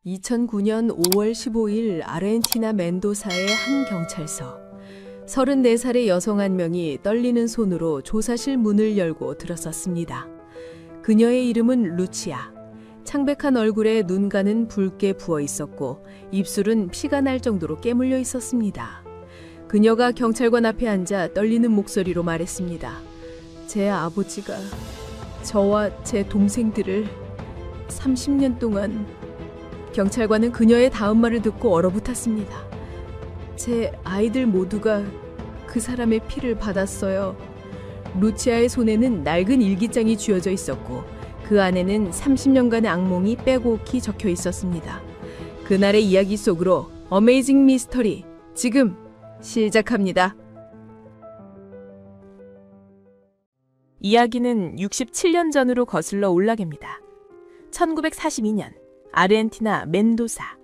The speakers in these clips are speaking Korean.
2009년 5월 15일 아르헨티나 멘도사의 한 경찰서. 34살의 여성 한 명이 떨리는 손으로 조사실 문을 열고 들어섰습니다. 그녀의 이름은 루치아. 창백한 얼굴에 눈가는 붉게 부어 있었고 입술은 피가 날 정도로 깨물려 있었습니다. 그녀가 경찰관 앞에 앉아 떨리는 목소리로 말했습니다. 제 아버지가 저와 제 동생들을 30년 동안... 경찰관은 그녀의 다음 말을 듣고 얼어붙었습니다. 제 아이들 모두가 그 사람의 피를 받았어요. 루치아의 손에는 낡은 일기장이 쥐어져 있었고 그 안에는 30년간의 악몽이 빼곡히 적혀 있었습니다. 그날의 이야기 속으로 어메이징 미스터리 지금 시작합니다. 이야기는 67년 전으로 거슬러 올라갑니다. 1942년 아르헨티나 멘도사.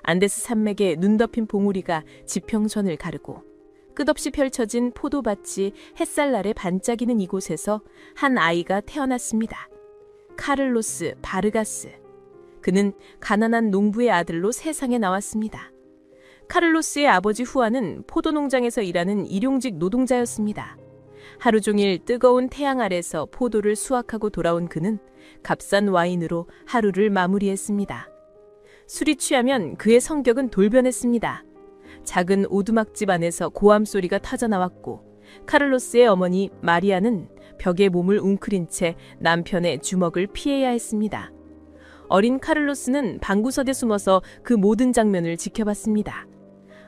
안데스 산맥에 눈 덮인 봉우리가 지평선을 가르고 끝없이 펼쳐진 포도밭이 햇살 아래 반짝이는 이곳에서 한 아이가 태어났습니다. 카를로스 바르가스. 그는 가난한 농부의 아들로 세상에 나왔습니다. 카를로스의 아버지 후아는 포도농장에서 일하는 일용직 노동자였습니다. 하루 종일 뜨거운 태양 아래서 포도를 수확하고 돌아온 그는 값싼 와인으로 하루를 마무리했습니다. 술이 취하면 그의 성격은 돌변했습니다. 작은 오두막집 안에서 고함 소리가 터져나왔고 카를로스의 어머니 마리아는 벽에 몸을 웅크린 채 남편의 주먹을 피해야 했습니다. 어린 카를로스는 방구석에 숨어서 그 모든 장면을 지켜봤습니다.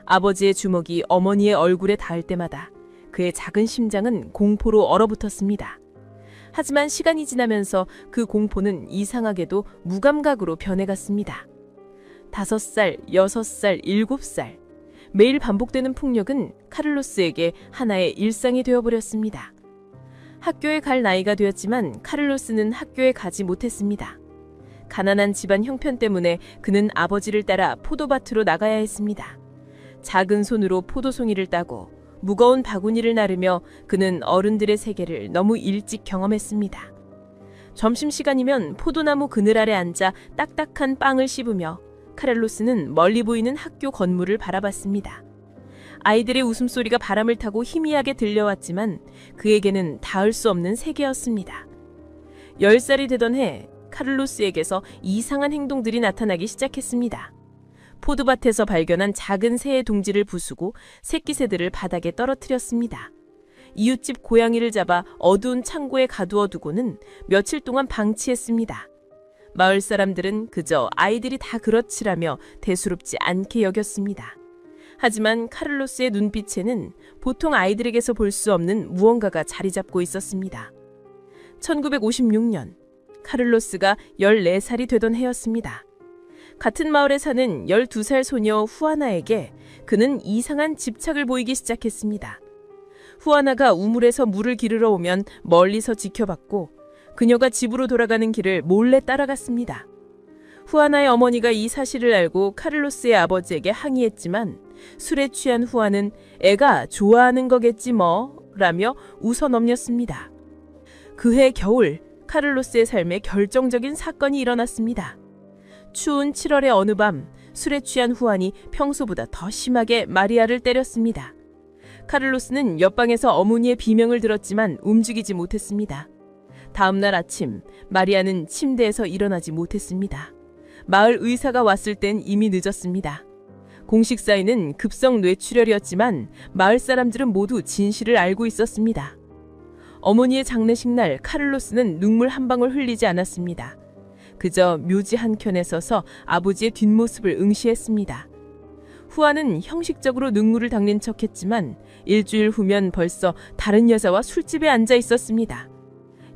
아버지의 주먹이 어머니의 얼굴에 닿을 때마다 그의 작은 심장은 공포로 얼어붙었습니다. 하지만 시간이 지나면서 그 공포는 이상하게도 무감각으로 변해갔습니다. 5살, 6살, 7살. 매일 반복되는 폭력은 카를로스에게 하나의 일상이 되어버렸습니다. 학교에 갈 나이가 되었지만 카를로스는 학교에 가지 못했습니다. 가난한 집안 형편 때문에 그는 아버지를 따라 포도밭으로 나가야 했습니다. 작은 손으로 포도송이를 따고 무거운 바구니를 나르며 그는 어른들의 세계를 너무 일찍 경험했습니다. 점심시간이면 포도나무 그늘 아래 앉아 딱딱한 빵을 씹으며 카를로스는 멀리 보이는 학교 건물을 바라봤습니다. 아이들의 웃음소리가 바람을 타고 희미하게 들려왔지만 그에게는 닿을 수 없는 세계였습니다. 10살이 되던 해 카를로스에게서 이상한 행동들이 나타나기 시작했습니다. 포도밭에서 발견한 작은 새의 둥지를 부수고 새끼 새들을 바닥에 떨어뜨렸습니다. 이웃집 고양이를 잡아 어두운 창고에 가두어 두고는 며칠 동안 방치했습니다. 마을 사람들은 그저 아이들이 다 그렇지라며 대수롭지 않게 여겼습니다. 하지만 카를로스의 눈빛에는 보통 아이들에게서 볼 수 없는 무언가가 자리 잡고 있었습니다. 1956년 카를로스가 14살이 되던 해였습니다. 같은 마을에 사는 12살 소녀 후아나에게 그는 이상한 집착을 보이기 시작했습니다. 후아나가 우물에서 물을 기르러 오면 멀리서 지켜봤고 그녀가 집으로 돌아가는 길을 몰래 따라갔습니다. 후아나의 어머니가 이 사실을 알고 카를로스의 아버지에게 항의했지만 술에 취한 후아는 애가 좋아하는 거겠지 뭐 라며 웃어넘겼습니다. 그해 겨울 카를로스의 삶에 결정적인 사건이 일어났습니다. 추운 7월의 어느 밤 술에 취한 후안이 평소보다 더 심하게 마리아를 때렸습니다. 카를로스는 옆방에서 어머니의 비명을 들었지만 움직이지 못했습니다. 다음 날 아침 마리아는 침대에서 일어나지 못했습니다. 마을 의사가 왔을 땐 이미 늦었습니다. 공식 사인은 급성 뇌출혈이었지만 마을 사람들은 모두 진실을 알고 있었습니다. 어머니의 장례식 날 카를로스는 눈물 한 방울 흘리지 않았습니다. 그저 묘지 한켠에 서서 아버지의 뒷모습을 응시했습니다. 후아는 형식적으로 눈물을 닦는 척했지만 일주일 후면 벌써 다른 여자와 술집에 앉아 있었습니다.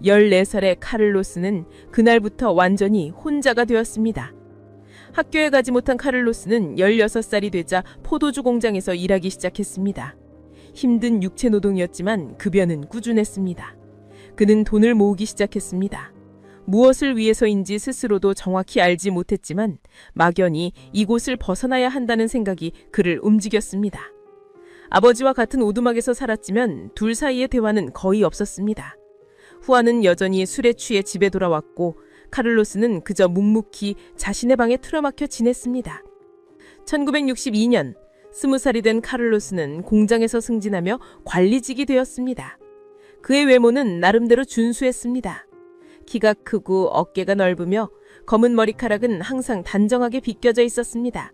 14살의 카를로스는 그날부터 완전히 혼자가 되었습니다. 학교에 가지 못한 카를로스는 16살이 되자 포도주 공장에서 일하기 시작했습니다. 힘든 육체 노동이었지만 급여는 꾸준했습니다. 그는 돈을 모으기 시작했습니다. 무엇을 위해서인지 스스로도 정확히 알지 못했지만 막연히 이곳을 벗어나야 한다는 생각이 그를 움직였습니다. 아버지와 같은 오두막에서 살았지만 둘 사이의 대화는 거의 없었습니다. 후아는 여전히 술에 취해 집에 돌아왔고 카를로스는 그저 묵묵히 자신의 방에 틀어막혀 지냈습니다. 1962년 20살이 된 카를로스는 공장에서 승진하며 관리직이 되었습니다. 그의 외모는 나름대로 준수했습니다. 키가 크고 어깨가 넓으며 검은 머리카락은 항상 단정하게 빗겨져 있었습니다.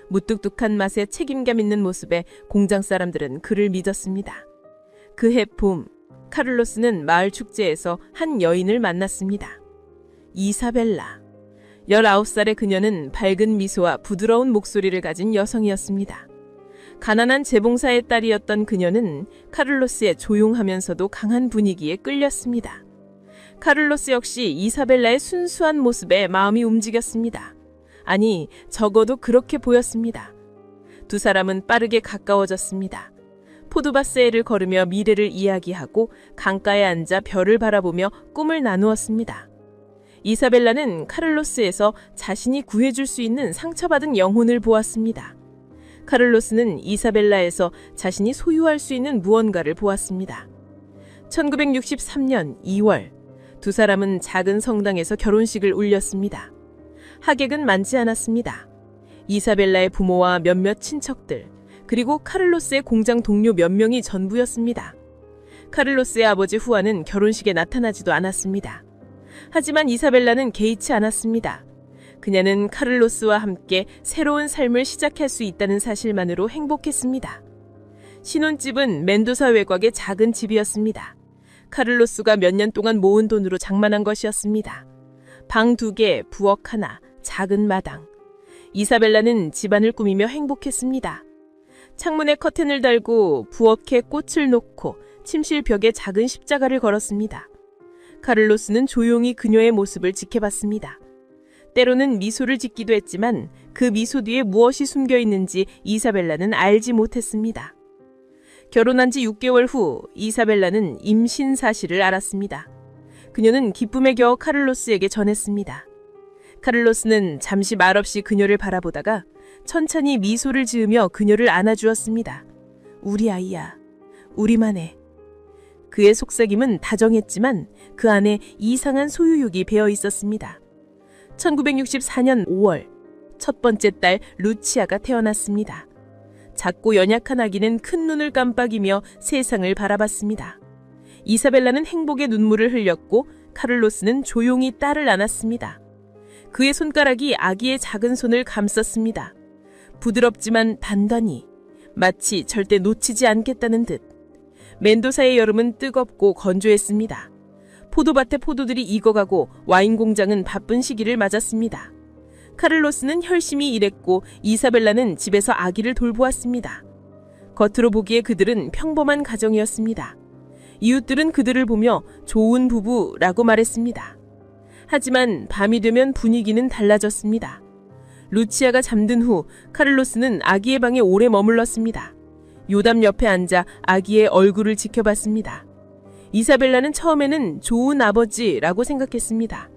무뚝뚝한 맛에 책임감 있는 모습에 공장 사람들은 그를 믿었습니다. 그해 봄, 카를로스는 마을 축제에서 한 여인을 만났습니다. 이사벨라. 19살의 그녀는 밝은 미소와 부드러운 목소리를 가진 여성이었습니다. 가난한 재봉사의 딸이었던 그녀는 카를로스의 조용하면서도 강한 분위기에 끌렸습니다. 카를로스 역시 이사벨라의 순수한 모습에 마음이 움직였습니다. 아니, 적어도 그렇게 보였습니다. 두 사람은 빠르게 가까워졌습니다. 포도밭새를 걸으며 미래를 이야기하고 강가에 앉아 별을 바라보며 꿈을 나누었습니다. 이사벨라는 카를로스에서 자신이 구해줄 수 있는 상처받은 영혼을 보았습니다. 카를로스는 이사벨라에서 자신이 소유할 수 있는 무언가를 보았습니다. 1963년 2월, 두 사람은 작은 성당에서 결혼식을 올렸습니다. 하객은 많지 않았습니다. 이사벨라의 부모와 몇몇 친척들, 그리고 카를로스의 공장 동료 몇 명이 전부였습니다. 카를로스의 아버지 후아는 결혼식에 나타나지도 않았습니다. 하지만 이사벨라는 개의치 않았습니다. 그녀는 카를로스와 함께 새로운 삶을 시작할 수 있다는 사실만으로 행복했습니다. 신혼집은 멘도사 외곽의 작은 집이었습니다. 카를로스가 몇 년 동안 모은 돈으로 장만한 것이었습니다. 방 2개, 부엌 하나, 작은 마당. 이사벨라는 집안을 꾸미며 행복했습니다. 창문에 커튼을 달고 부엌에 꽃을 놓고 침실 벽에 작은 십자가를 걸었습니다. 카를로스는 조용히 그녀의 모습을 지켜봤습니다. 때로는 미소를 짓기도 했지만 그 미소 뒤에 무엇이 숨겨 있는지 이사벨라는 알지 못했습니다. 결혼한 지 6개월 후 이사벨라는 임신 사실을 알았습니다. 그녀는 기쁨에 겨워 카를로스에게 전했습니다. 카를로스는 잠시 말없이 그녀를 바라보다가 천천히 미소를 지으며 그녀를 안아주었습니다. 우리 아이야, 우리만 해. 그의 속삭임은 다정했지만 그 안에 이상한 소유욕이 배어 있었습니다. 1964년 5월, 첫 번째 딸 루치아가 태어났습니다. 작고 연약한 아기는 큰 눈을 깜빡이며 세상을 바라봤습니다. 이사벨라는 행복의 눈물을 흘렸고 카를로스는 조용히 딸을 안았습니다. 그의 손가락이 아기의 작은 손을 감쌌습니다. 부드럽지만 단단히, 마치 절대 놓치지 않겠다는 듯. 멘도사의 여름은 뜨겁고 건조했습니다. 포도밭의 포도들이 익어가고 와인 공장은 바쁜 시기를 맞았습니다. 카를로스는 열심히 일했고 이사벨라는 집에서 아기를 돌보았습니다. 겉으로 보기에 그들은 평범한 가정이었습니다. 이웃들은 그들을 보며 좋은 부부라고 말했습니다. 하지만 밤이 되면 분위기는 달라졌습니다. 루치아가 잠든 후 카를로스는 아기의 방에 오래 머물렀습니다. 요담 옆에 앉아 아기의 얼굴을 지켜봤습니다. 이사벨라는 처음에는 좋은 아버지라고 생각했습니다.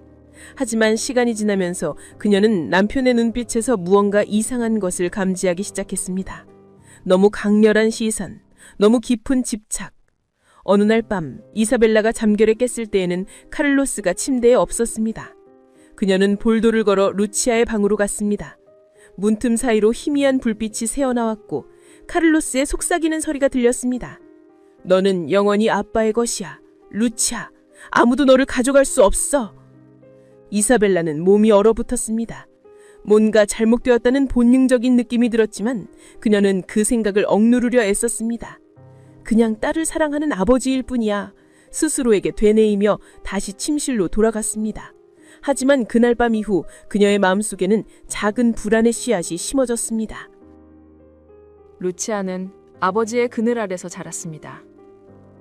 하지만 시간이 지나면서 그녀는 남편의 눈빛에서 무언가 이상한 것을 감지하기 시작했습니다. 너무 강렬한 시선, 너무 깊은 집착. 어느 날 밤 이사벨라가 잠결에 깼을 때에는 카를로스가 침대에 없었습니다. 그녀는 볼도를 걸어 루치아의 방으로 갔습니다. 문틈 사이로 희미한 불빛이 새어나왔고 카를로스의 속삭이는 소리가 들렸습니다. 너는 영원히 아빠의 것이야. 루치아, 아무도 너를 가져갈 수 없어. 이사벨라는 몸이 얼어붙었습니다. 뭔가 잘못되었다는 본능적인 느낌이 들었지만 그녀는 그 생각을 억누르려 애썼습니다. 그냥 딸을 사랑하는 아버지일 뿐이야. 스스로에게 되뇌이며 다시 침실로 돌아갔습니다. 하지만 그날 밤 이후 그녀의 마음속에는 작은 불안의 씨앗이 심어졌습니다. 루치아는 아버지의 그늘 아래서 자랐습니다.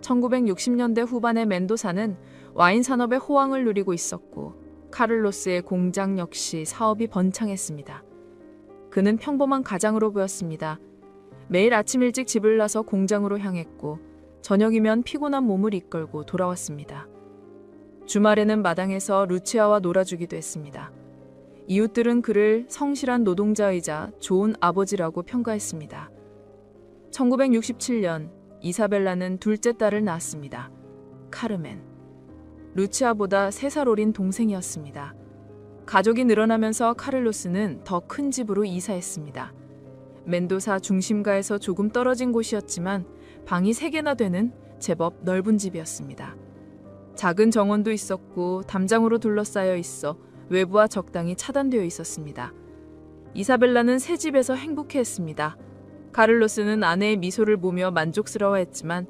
1960년대 후반의 멘도사는 와인 산업의 호황을 누리고 있었고 카를로스의 공장 역시 사업이 번창했습니다. 그는 평범한 가장으로 보였습니다. 매일 아침 일찍 집을 나서 공장으로 향했고 저녁이면 피곤한 몸을 이끌고 돌아왔습니다. 주말에는 마당에서 루치아와 놀아주기도 했습니다. 이웃들은 그를 성실한 노동자이자 좋은 아버지라고 평가했습니다. 1967년 이사벨라는 둘째 딸을 낳았습니다. 카르멘. 루치아보다 3살 어린 동생이었습니다. 가족이 늘어나면서 카를로스는 더 큰 집으로 이사했습니다. 멘도사 중심가에서 조금 떨어진 곳이었지만 방이 3개나 되는 제법 넓은 집이었습니다. 작은 정원도 있었고 담장으로 둘러싸여 있어 외부와 적당히 차단되어 있었습니다. 이사벨라는 새 집에서 행복해했습니다. 카를로스는 아내의 미소를 보며 만족스러워했지만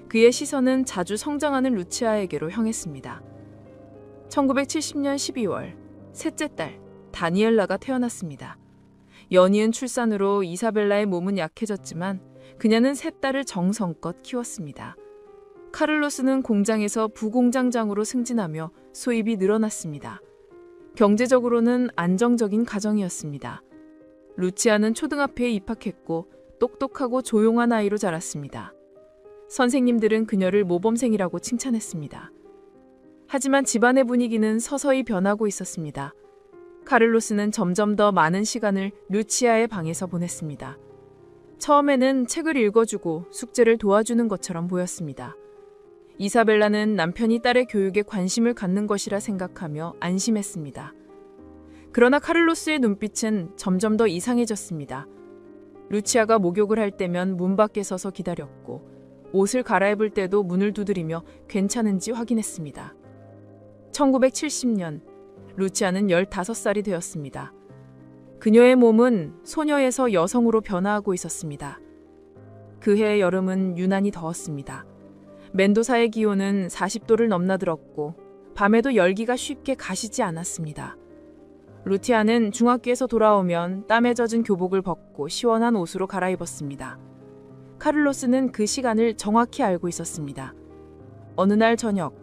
그의 시선은 자주 성장하는 루치아에게로 향했습니다. 1970년 12월 셋째 딸 다니엘라가 태어났습니다. 연이은 출산으로 이사벨라의 몸은 약해졌지만 그녀는 세 딸을 정성껏 키웠습니다. 카를로스는 공장에서 부공장장으로 승진하며 수입이 늘어났습니다. 경제적으로는 안정적인 가정이었습니다. 루치아는 초등학교에 입학했고 똑똑하고 조용한 아이로 자랐습니다. 선생님들은 그녀를 모범생이라고 칭찬했습니다. 하지만 집안의 분위기는 서서히 변하고 있었습니다. 카를로스는 점점 더 많은 시간을 루치아의 방에서 보냈습니다. 처음에는 책을 읽어주고 숙제를 도와주는 것처럼 보였습니다. 이사벨라는 남편이 딸의 교육에 관심을 갖는 것이라 생각하며 안심했습니다. 그러나 카를로스의 눈빛은 점점 더 이상해졌습니다. 루치아가 목욕을 할 때면 문 밖에 서서 기다렸고 옷을 갈아입을 때도 문을 두드리며 괜찮은지 확인했습니다. 1970년 루치아는 15살이 되었습니다. 그녀의 몸은 소녀에서 여성으로 변화하고 있었습니다. 그해 여름은 유난히 더웠습니다. 멘도사의 기온은 40도를 넘나들었고 밤에도 열기가 쉽게 가시지 않았습니다. 루치아는 중학교에서 돌아오면 땀에 젖은 교복을 벗고 시원한 옷으로 갈아입었습니다. 카를로스는 그 시간을 정확히 알고 있었습니다. 어느 날 저녁,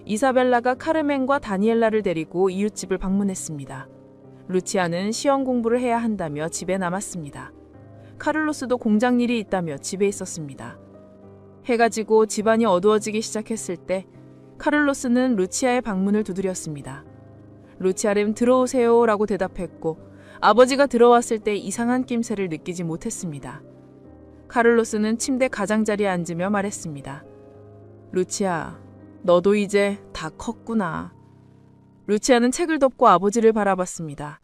이사벨라가 카르멘과 다니엘라를 데리고 이웃집을 방문했습니다. 루치아는 시험 공부를 해야 한다며 집에 남았습니다. 카를로스도 공장 일이 있다며 집에 있었습니다. 해가 지고 집안이 어두워지기 시작했을 때 카를로스는 루치아의 방문을 두드렸습니다. 루치아는 들어오세요 라고 대답했고 아버지가 들어왔을 때 이상한 낌새를 느끼지 못했습니다. 카를로스는 침대 가장자리에 앉으며 말했습니다. 루치아, 너도 이제 다 컸구나. 루치아는 책을 덮고 아버지를 바라봤습니다.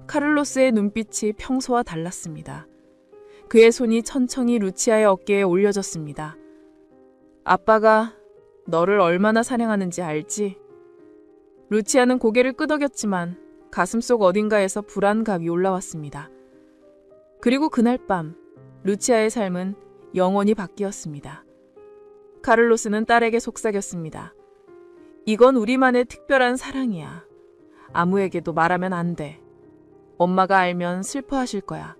카를로스의 눈빛이 평소와 달랐습니다. 그의 손이 천천히 루치아의 어깨에 올려졌습니다. 아빠가 너를 얼마나 사랑하는지 알지? 루치아는 고개를 끄덕였지만 가슴속 어딘가에서 불안감이 올라왔습니다. 그리고 그날 밤 루치아의 삶은 영원히 바뀌었습니다. 카를로스는 딸에게 속삭였습니다. 이건 우리만의 특별한 사랑이야. 아무에게도 말하면 안 돼. 엄마가 알면 슬퍼하실 거야.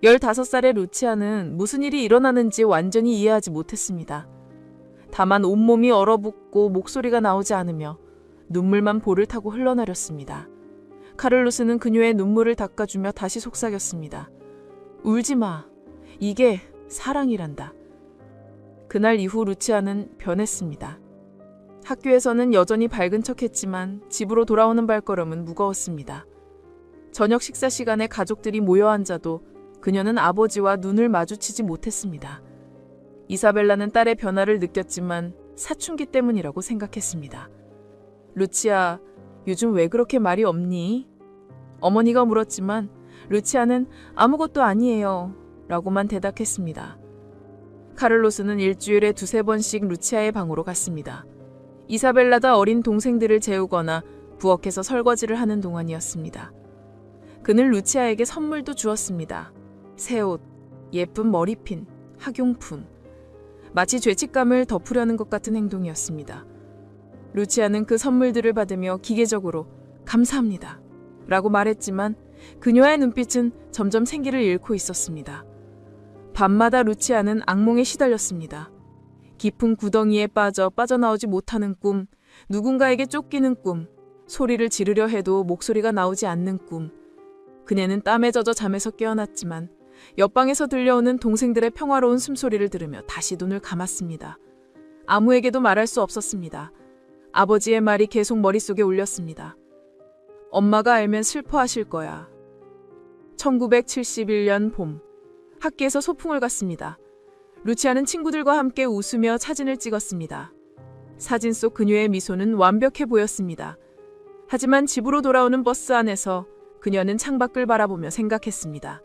15살의 루치아는 무슨 일이 일어나는지 완전히 이해하지 못했습니다. 다만 온몸이 얼어붙고 목소리가 나오지 않으며 눈물만 볼을 타고 흘러내렸습니다. 카를로스는 그녀의 눈물을 닦아주며 다시 속삭였습니다. 울지 마. 이게 사랑이란다. 그날 이후 루치아는 변했습니다. 학교에서는 여전히 밝은 척했지만 집으로 돌아오는 발걸음은 무거웠습니다. 저녁 식사 시간에 가족들이 모여 앉아도 그녀는 아버지와 눈을 마주치지 못했습니다. 이사벨라는 딸의 변화를 느꼈지만 사춘기 때문이라고 생각했습니다. 루치아, 요즘 왜 그렇게 말이 없니? 어머니가 물었지만 루치아는 아무것도 아니에요 라고만 대답했습니다. 카를로스는 일주일에 2-3번씩 루치아의 방으로 갔습니다. 이사벨라가 어린 동생들을 재우거나 부엌에서 설거지를 하는 동안이었습니다. 그는 루치아에게 선물도 주었습니다. 새 옷, 예쁜 머리핀, 학용품. 마치 죄책감을 덮으려는 것 같은 행동이었습니다. 루치아는 그 선물들을 받으며 기계적으로 감사합니다 라고 말했지만 그녀의 눈빛은 점점 생기를 잃고 있었습니다. 밤마다 루치아는 악몽에 시달렸습니다. 깊은 구덩이에 빠져나오지 못하는 꿈, 누군가에게 쫓기는 꿈, 소리를 지르려 해도 목소리가 나오지 않는 꿈. 그녀는 땀에 젖어 잠에서 깨어났지만 옆방에서 들려오는 동생들의 평화로운 숨소리를 들으며 다시 눈을 감았습니다. 아무에게도 말할 수 없었습니다. 아버지의 말이 계속 머릿속에 울렸습니다. 엄마가 알면 슬퍼하실 거야. 1971년 봄, 학교에서 소풍을 갔습니다. 루치아는 친구들과 함께 웃으며 사진을 찍었습니다. 사진 속 그녀의 미소는 완벽해 보였습니다. 하지만 집으로 돌아오는 버스 안에서 그녀는 창밖을 바라보며 생각했습니다.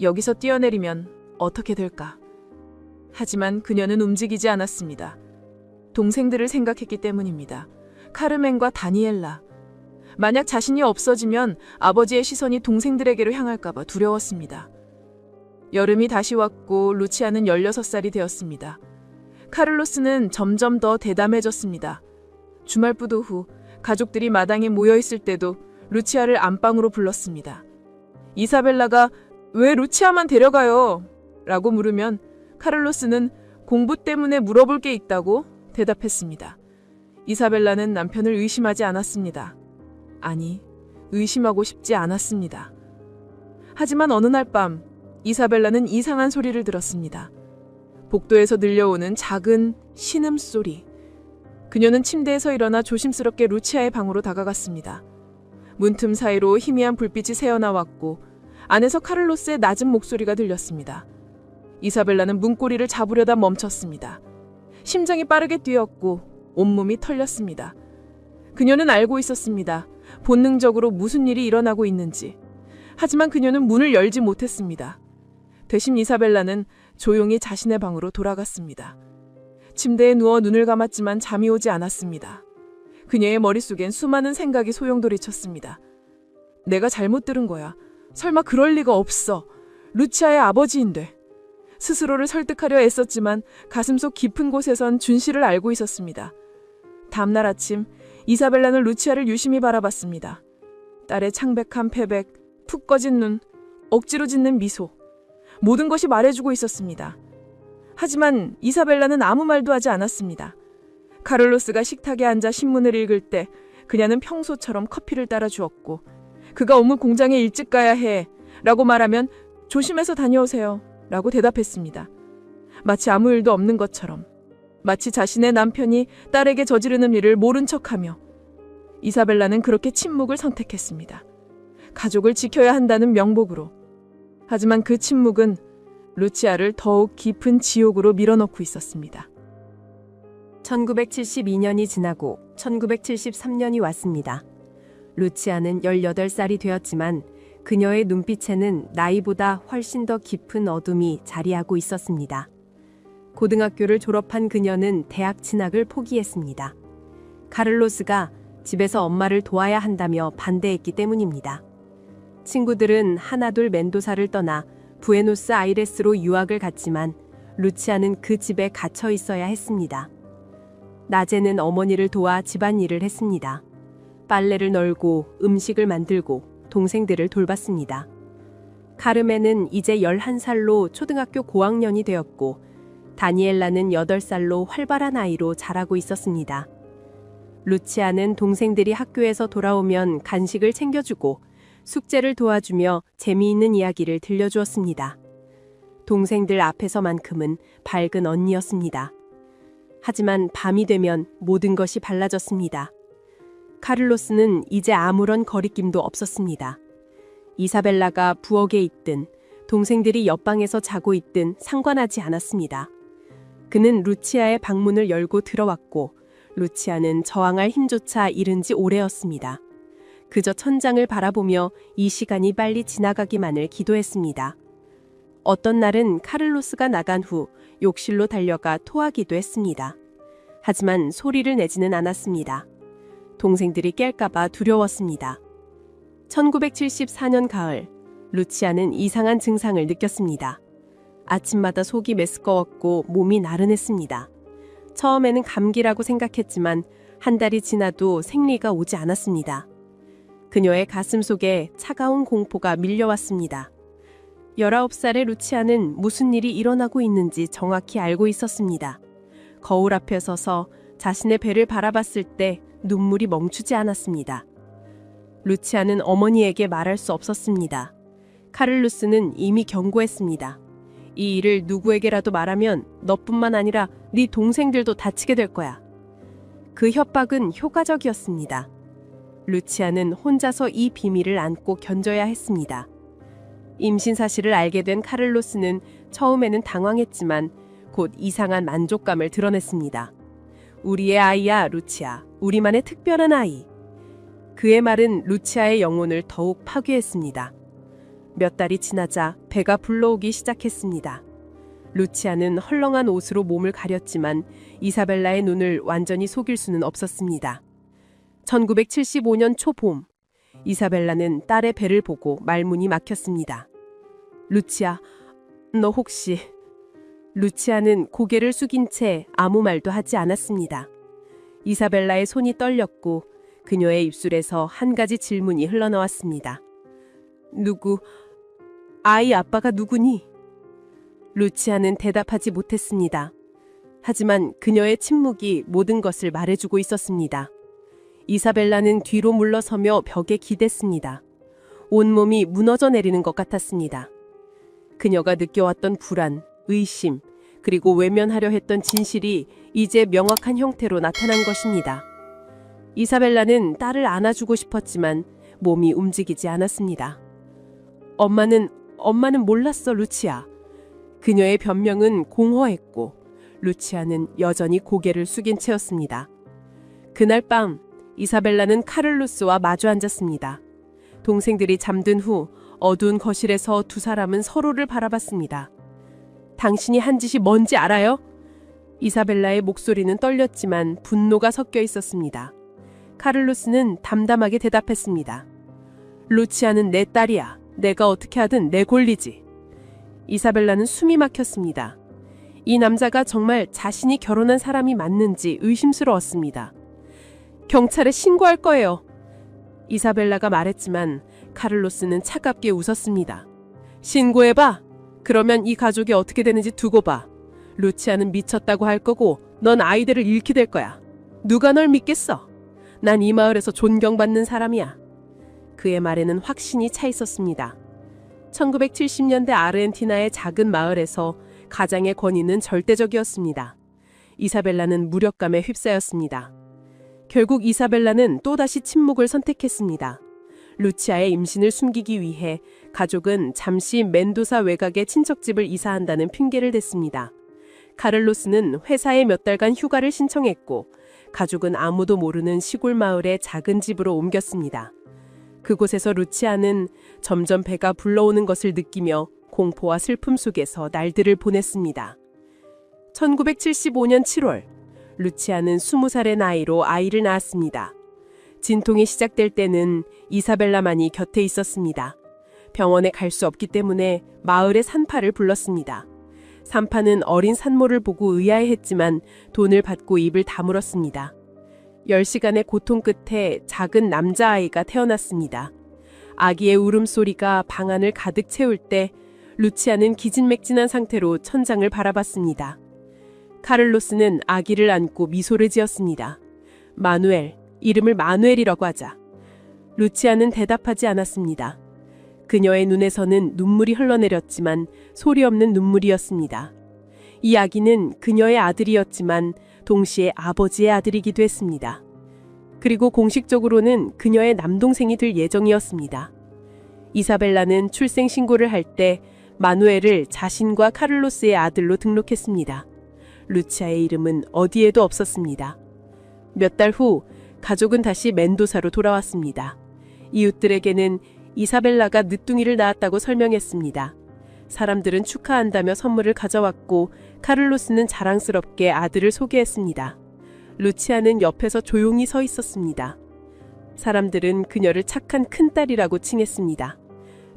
여기서 뛰어내리면 어떻게 될까? 하지만 그녀는 움직이지 않았습니다. 동생들을 생각했기 때문입니다. 카르멘과 다니엘라. 만약 자신이 없어지면 아버지의 시선이 동생들에게로 향할까봐 두려웠습니다. 여름이 다시 왔고 루치아는 16살이 되었습니다. 카를로스는 점점 더 대담해졌습니다. 주말부도 후 가족들이 마당에 모여있을 때도 루치아를 안방으로 불렀습니다. 이사벨라가 왜 루치아만 데려가요? 라고 물으면 카를로스는 공부 때문에 물어볼 게 있다고 대답했습니다. 이사벨라는 남편을 의심하지 않았습니다. 아니, 의심하고 싶지 않았습니다. 하지만 어느 날 밤 이사벨라는 이상한 소리를 들었습니다. 복도에서 들려오는 작은 신음소리. 그녀는 침대에서 일어나 조심스럽게 루치아의 방으로 다가갔습니다. 문틈 사이로 희미한 불빛이 새어나왔고 안에서 카를로스의 낮은 목소리가 들렸습니다. 이사벨라는 문고리를 잡으려다 멈췄습니다. 심장이 빠르게 뛰었고 온몸이 털렸습니다. 그녀는 알고 있었습니다. 본능적으로 무슨 일이 일어나고 있는지. 하지만 그녀는 문을 열지 못했습니다. 대신 이사벨라는 조용히 자신의 방으로 돌아갔습니다. 침대에 누워 눈을 감았지만 잠이 오지 않았습니다. 그녀의 머릿속엔 수많은 생각이 소용돌이쳤습니다. 내가 잘못 들은 거야. 설마 그럴 리가 없어. 루치아의 아버지인데. 스스로를 설득하려 애썼지만 가슴속 깊은 곳에선 준실을 알고 있었습니다. 다음날 아침 이사벨라는 루치아를 유심히 바라봤습니다. 딸의 창백한 패백, 푹 꺼진 눈, 억지로 짓는 미소. 모든 것이 말해주고 있었습니다. 하지만 이사벨라는 아무 말도 하지 않았습니다. 카를로스가 식탁에 앉아 신문을 읽을 때 그녀는 평소처럼 커피를 따라 주었고 그가 어묵 공장에 일찍 가야 해 라고 말하면 조심해서 다녀오세요 라고 대답했습니다. 마치 아무 일도 없는 것처럼, 마치 자신의 남편이 딸에게 저지르는 일을 모른 척하며 이사벨라는 그렇게 침묵을 선택했습니다. 가족을 지켜야 한다는 명목으로. 하지만 그 침묵은 루치아를 더욱 깊은 지옥으로 밀어넣고 있었습니다. 1972년이 지나고 1973년이 왔습니다. 루치아는 18살이 되었지만 그녀의 눈빛에는 나이보다 훨씬 더 깊은 어둠이 자리하고 있었습니다. 고등학교를 졸업한 그녀는 대학 진학을 포기했습니다. 카를로스가 집에서 엄마를 도와야 한다며 반대했기 때문입니다. 친구들은 하나둘 멘도사를 떠나 부에노스 아이레스로 유학을 갔지만 루치아는 그 집에 갇혀 있어야 했습니다. 낮에는 어머니를 도와 집안일을 했습니다. 빨래를 널고 음식을 만들고 동생들을 돌봤습니다. 카르멘은 이제 11살로 초등학교 고학년이 되었고 다니엘라는 8살로 활발한 아이로 자라고 있었습니다. 루치아는 동생들이 학교에서 돌아오면 간식을 챙겨주고 숙제를 도와주며 재미있는 이야기를 들려주었습니다. 동생들 앞에서만큼은 밝은 언니였습니다. 하지만 밤이 되면 모든 것이 달라졌습니다. 카를로스는 이제 아무런 거리낌도 없었습니다. 이사벨라가 부엌에 있든 동생들이 옆방에서 자고 있든 상관하지 않았습니다. 그는 루치아의 방문을 열고 들어왔고 루치아는 저항할 힘조차 잃은 지 오래였습니다. 그저 천장을 바라보며 이 시간이 빨리 지나가기만을 기도했습니다. 어떤 날은 카를로스가 나간 후 욕실로 달려가 토하기도 했습니다. 하지만 소리를 내지는 않았습니다. 동생들이 깰까봐 두려웠습니다. 1974년 가을, 루치아는 이상한 증상을 느꼈습니다. 아침마다 속이 메스꺼웠고 몸이 나른했습니다. 처음에는 감기라고 생각했지만 한 달이 지나도 생리가 오지 않았습니다. 그녀의 가슴 속에 차가운 공포가 밀려왔습니다. 19살의 루치아는 무슨 일이 일어나고 있는지 정확히 알고 있었습니다. 거울 앞에 서서 자신의 배를 바라봤을 때 눈물이 멈추지 않았습니다. 루치아는 어머니에게 말할 수 없었습니다. 카를로스는 이미 경고했습니다. 이 일을 누구에게라도 말하면 너뿐만 아니라 네 동생들도 다치게 될 거야. 그 협박은 효과적이었습니다. 루치아는 혼자서 이 비밀을 안고 견뎌야 했습니다. 임신 사실을 알게 된 카를로스는 처음에는 당황했지만 곧 이상한 만족감을 드러냈습니다. 우리의 아이야, 루치아. 우리만의 특별한 아이. 그의 말은 루치아의 영혼을 더욱 파괴했습니다. 몇 달이 지나자 배가 불러오기 시작했습니다. 루치아는 헐렁한 옷으로 몸을 가렸지만 이사벨라의 눈을 완전히 속일 수는 없었습니다. 1975년 초봄, 이사벨라는 딸의 배를 보고 말문이 막혔습니다. 루치아, 너 혹시... 루치아는 고개를 숙인 채 아무 말도 하지 않았습니다. 이사벨라의 손이 떨렸고 그녀의 입술에서 한 가지 질문이 흘러나왔습니다. 아이 아빠가 누구니? 루치아는 대답하지 못했습니다. 하지만 그녀의 침묵이 모든 것을 말해주고 있었습니다. 이사벨라는 뒤로 물러서며 벽에 기댔습니다. 온몸이 무너져 내리는 것 같았습니다. 그녀가 느껴왔던 불안, 의심, 그리고 외면하려 했던 진실이 이제 명확한 형태로 나타난 것입니다. 이사벨라는 딸을 안아주고 싶었지만 몸이 움직이지 않았습니다. 엄마는 몰랐어, 루치아. 그녀의 변명은 공허했고 루치아는 여전히 고개를 숙인 채였습니다. 그날 밤 이사벨라는 카를로스와 마주 앉았습니다. 동생들이 잠든 후 어두운 거실에서 두 사람은 서로를 바라봤습니다. 당신이 한 짓이 뭔지 알아요? 이사벨라의 목소리는 떨렸지만 분노가 섞여 있었습니다. 카를로스는 담담하게 대답했습니다. 루치아는 내 딸이야. 내가 어떻게 하든 내 권리지. 이사벨라는 숨이 막혔습니다. 이 남자가 정말 자신이 결혼한 사람이 맞는지 의심스러웠습니다. 경찰에 신고할 거예요. 이사벨라가 말했지만 카를로스는 차갑게 웃었습니다. 신고해봐. 그러면 이 가족이 어떻게 되는지 두고 봐. 루치아는 미쳤다고 할 거고 넌 아이들을 잃게 될 거야. 누가 널 믿겠어? 난 이 마을에서 존경받는 사람이야. 그의 말에는 확신이 차 있었습니다. 1970년대 아르헨티나의 작은 마을에서 가장의 권위는 절대적이었습니다. 이사벨라는 무력감에 휩싸였습니다. 결국 이사벨라는 또다시 침묵을 선택했습니다. 루치아의 임신을 숨기기 위해 가족은 잠시 멘도사 외곽의 친척집을 이사한다는 핑계를 댔습니다. 카를로스는 회사에 몇 달간 휴가를 신청했고 가족은 아무도 모르는 시골 마을의 작은 집으로 옮겼습니다. 그곳에서 루치아는 점점 배가 불러오는 것을 느끼며 공포와 슬픔 속에서 날들을 보냈습니다. 1975년 7월, 루치아는 20살의 나이로 아이를 낳았습니다. 진통이 시작될 때는 이사벨라만이 곁에 있었습니다. 병원에 갈 수 없기 때문에 마을의 산파를 불렀습니다. 산파는 어린 산모를 보고 의아해했지만 돈을 받고 입을 다물었습니다. 10시간의 고통 끝에 작은 남자아이가 태어났습니다. 아기의 울음소리가 방 안을 가득 채울 때 루치아는 기진맥진한 상태로 천장을 바라봤습니다. 카를로스는 아기를 안고 미소를 지었습니다. 마누엘, 이름을 마누엘이라고 하자. 루치아는 대답하지 않았습니다. 그녀의 눈에서는 눈물이 흘러내렸지만 소리 없는 눈물이었습니다. 이 아기는 그녀의 아들이었지만 동시에 아버지의 아들이기도 했습니다. 그리고 공식적으로는 그녀의 남동생이 될 예정이었습니다. 이사벨라는 출생 신고를 할 때 마누엘을 자신과 카를로스의 아들로 등록했습니다. 루치아의 이름은 어디에도 없었습니다. 몇 달 후 가족은 다시 멘도사로 돌아왔습니다. 이웃들에게는 이사벨라가 늦둥이를 낳았다고 설명했습니다. 사람들은 축하한다며 선물을 가져왔고 카를로스는 자랑스럽게 아들을 소개했습니다. 루치아는 옆에서 조용히 서 있었습니다. 사람들은 그녀를 착한 큰딸이라고 칭했습니다.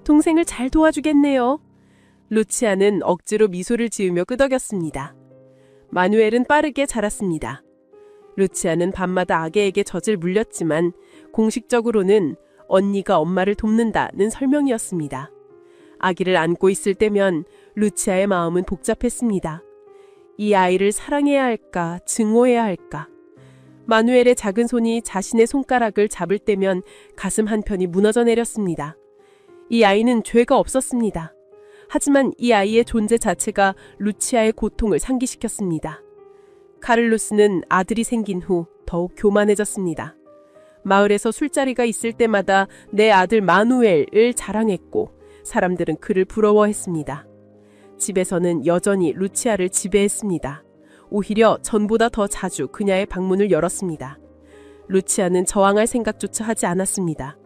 동생을 잘 도와주겠네요. 루치아는 억지로 미소를 지으며 끄덕였습니다. 마누엘은 빠르게 자랐습니다. 루치아는 밤마다 아기에게 젖을 물렸지만 공식적으로는 언니가 엄마를 돕는다는 설명이었습니다. 아기를 안고 있을 때면 루치아의 마음은 복잡했습니다. 이 아이를 사랑해야 할까, 증오해야 할까. 마누엘의 작은 손이 자신의 손가락을 잡을 때면 가슴 한편이 무너져 내렸습니다. 이 아이는 죄가 없었습니다. 하지만 이 아이의 존재 자체가 루치아의 고통을 상기시켰습니다. 카를로스는 아들이 생긴 후 더욱 교만해졌습니다. 마을에서 술자리가 있을 때마다 내 아들 마누엘을 자랑했고 사람들은 그를 부러워했습니다. 집에서는 여전히 루치아를 지배했습니다. 오히려 전보다 더 자주 그녀의 방문을 열었습니다. 루치아는 저항할 생각조차 하지 않았습니다.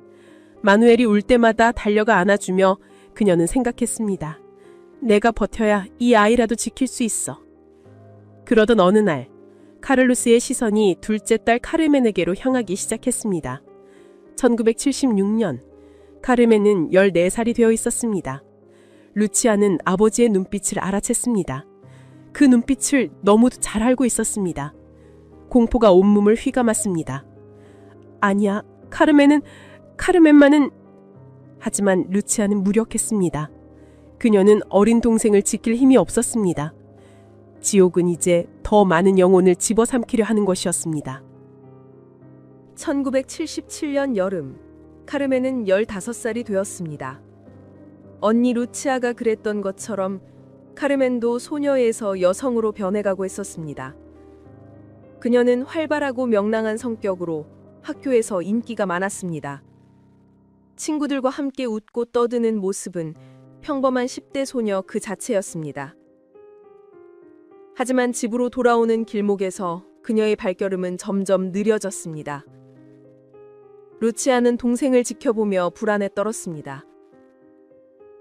마누엘이 울 때마다 달려가 안아주며 그녀는 생각했습니다. 내가 버텨야 이 아이라도 지킬 수 있어. 그러던 어느 날 카를로스의 시선이 둘째 딸 카르멘에게로 향하기 시작했습니다. 1976년 카르멘은 14살이 되어 있었습니다. 루치아는 아버지의 눈빛을 알아챘습니다. 그 눈빛을 너무도 잘 알고 있었습니다. 공포가 온몸을 휘감았습니다. 아니야, 카르멘만은... 하지만 루치아는 무력했습니다. 그녀는 어린 동생을 지킬 힘이 없었습니다. 지옥은 이제 더 많은 영혼을 집어삼키려 하는 것이었습니다. 1977년 여름, 카르멘은 15살이 되었습니다. 언니 루치아가 그랬던 것처럼 카르멘도 소녀에서 여성으로 변해가고 있었습니다. 그녀는 활발하고 명랑한 성격으로 학교에서 인기가 많았습니다. 친구들과 함께 웃고 떠드는 모습은 평범한 10대 소녀 그 자체였습니다. 하지만 집으로 돌아오는 길목에서 그녀의 발걸음은 점점 느려졌습니다. 루치아는 동생을 지켜보며 불안에 떨었습니다.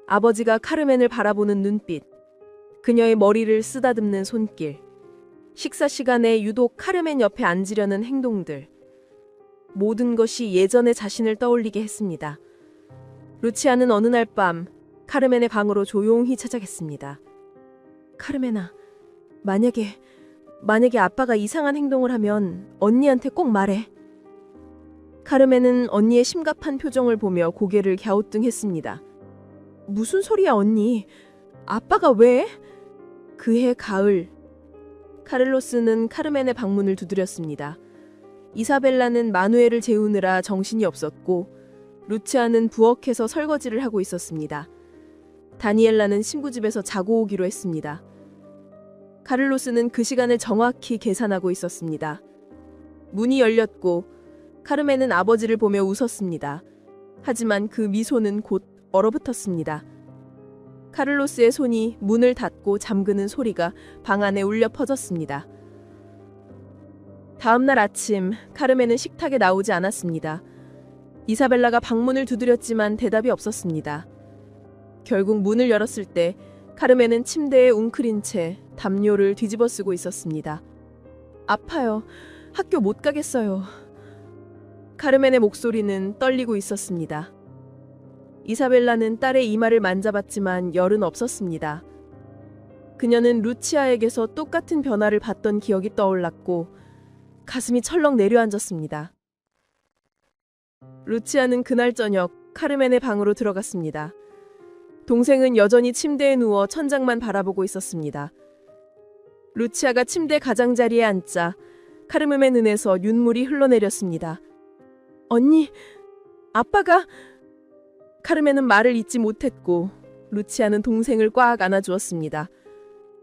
아버지가 카르멘을 바라보는 눈빛, 그녀의 머리를 쓰다듬는 손길, 식사 시간에 유독 카르멘 옆에 앉으려는 행동들, 모든 것이 예전의 자신을 떠올리게 했습니다. 루치아는 어느 날 밤 카르멘의 방으로 조용히 찾아갔습니다. 카르멘아, 만약에 아빠가 이상한 행동을 하면 언니한테 꼭 말해. 카르멘은 언니의 심각한 표정을 보며 고개를 갸우뚱했습니다. 무슨 소리야 언니? 아빠가 왜? 그해 가을, 카를로스는 카르멘의 방문을 두드렸습니다. 이사벨라는 마누엘을 재우느라 정신이 없었고 루치아는 부엌에서 설거지를 하고 있었습니다. 다니엘라는 신부집에서 자고 오기로 했습니다. 카를로스는 그 시간을 정확히 계산하고 있었습니다. 문이 열렸고 카르멘은 아버지를 보며 웃었습니다. 하지만 그 미소는 곧 얼어붙었습니다. 카를로스의 손이 문을 닫고 잠그는 소리가 방 안에 울려 퍼졌습니다. 다음 날 아침 카르멘은 식탁에 나오지 않았습니다. 이사벨라가 방문을 두드렸지만 대답이 없었습니다. 결국 문을 열었을 때 카르멘은 침대에 웅크린 채 담요를 뒤집어 쓰고 있었습니다. 아파요. 학교 못 가겠어요. 카르멘의 목소리는 떨리고 있었습니다. 이사벨라는 딸의 이마를 만져봤지만 열은 없었습니다. 그녀는 루치아에게서 똑같은 변화를 봤던 기억이 떠올랐고 가슴이 철렁 내려앉았습니다. 루치아는 그날 저녁 카르멘의 방으로 들어갔습니다. 동생은 여전히 침대에 누워 천장만 바라보고 있었습니다. 루치아가 침대 가장자리에 앉자 카르멘의 눈에서 눈물이 흘러내렸습니다. 언니, 아빠가... 카르멘은 말을 잇지 못했고 루치아는 동생을 꽉 안아주었습니다.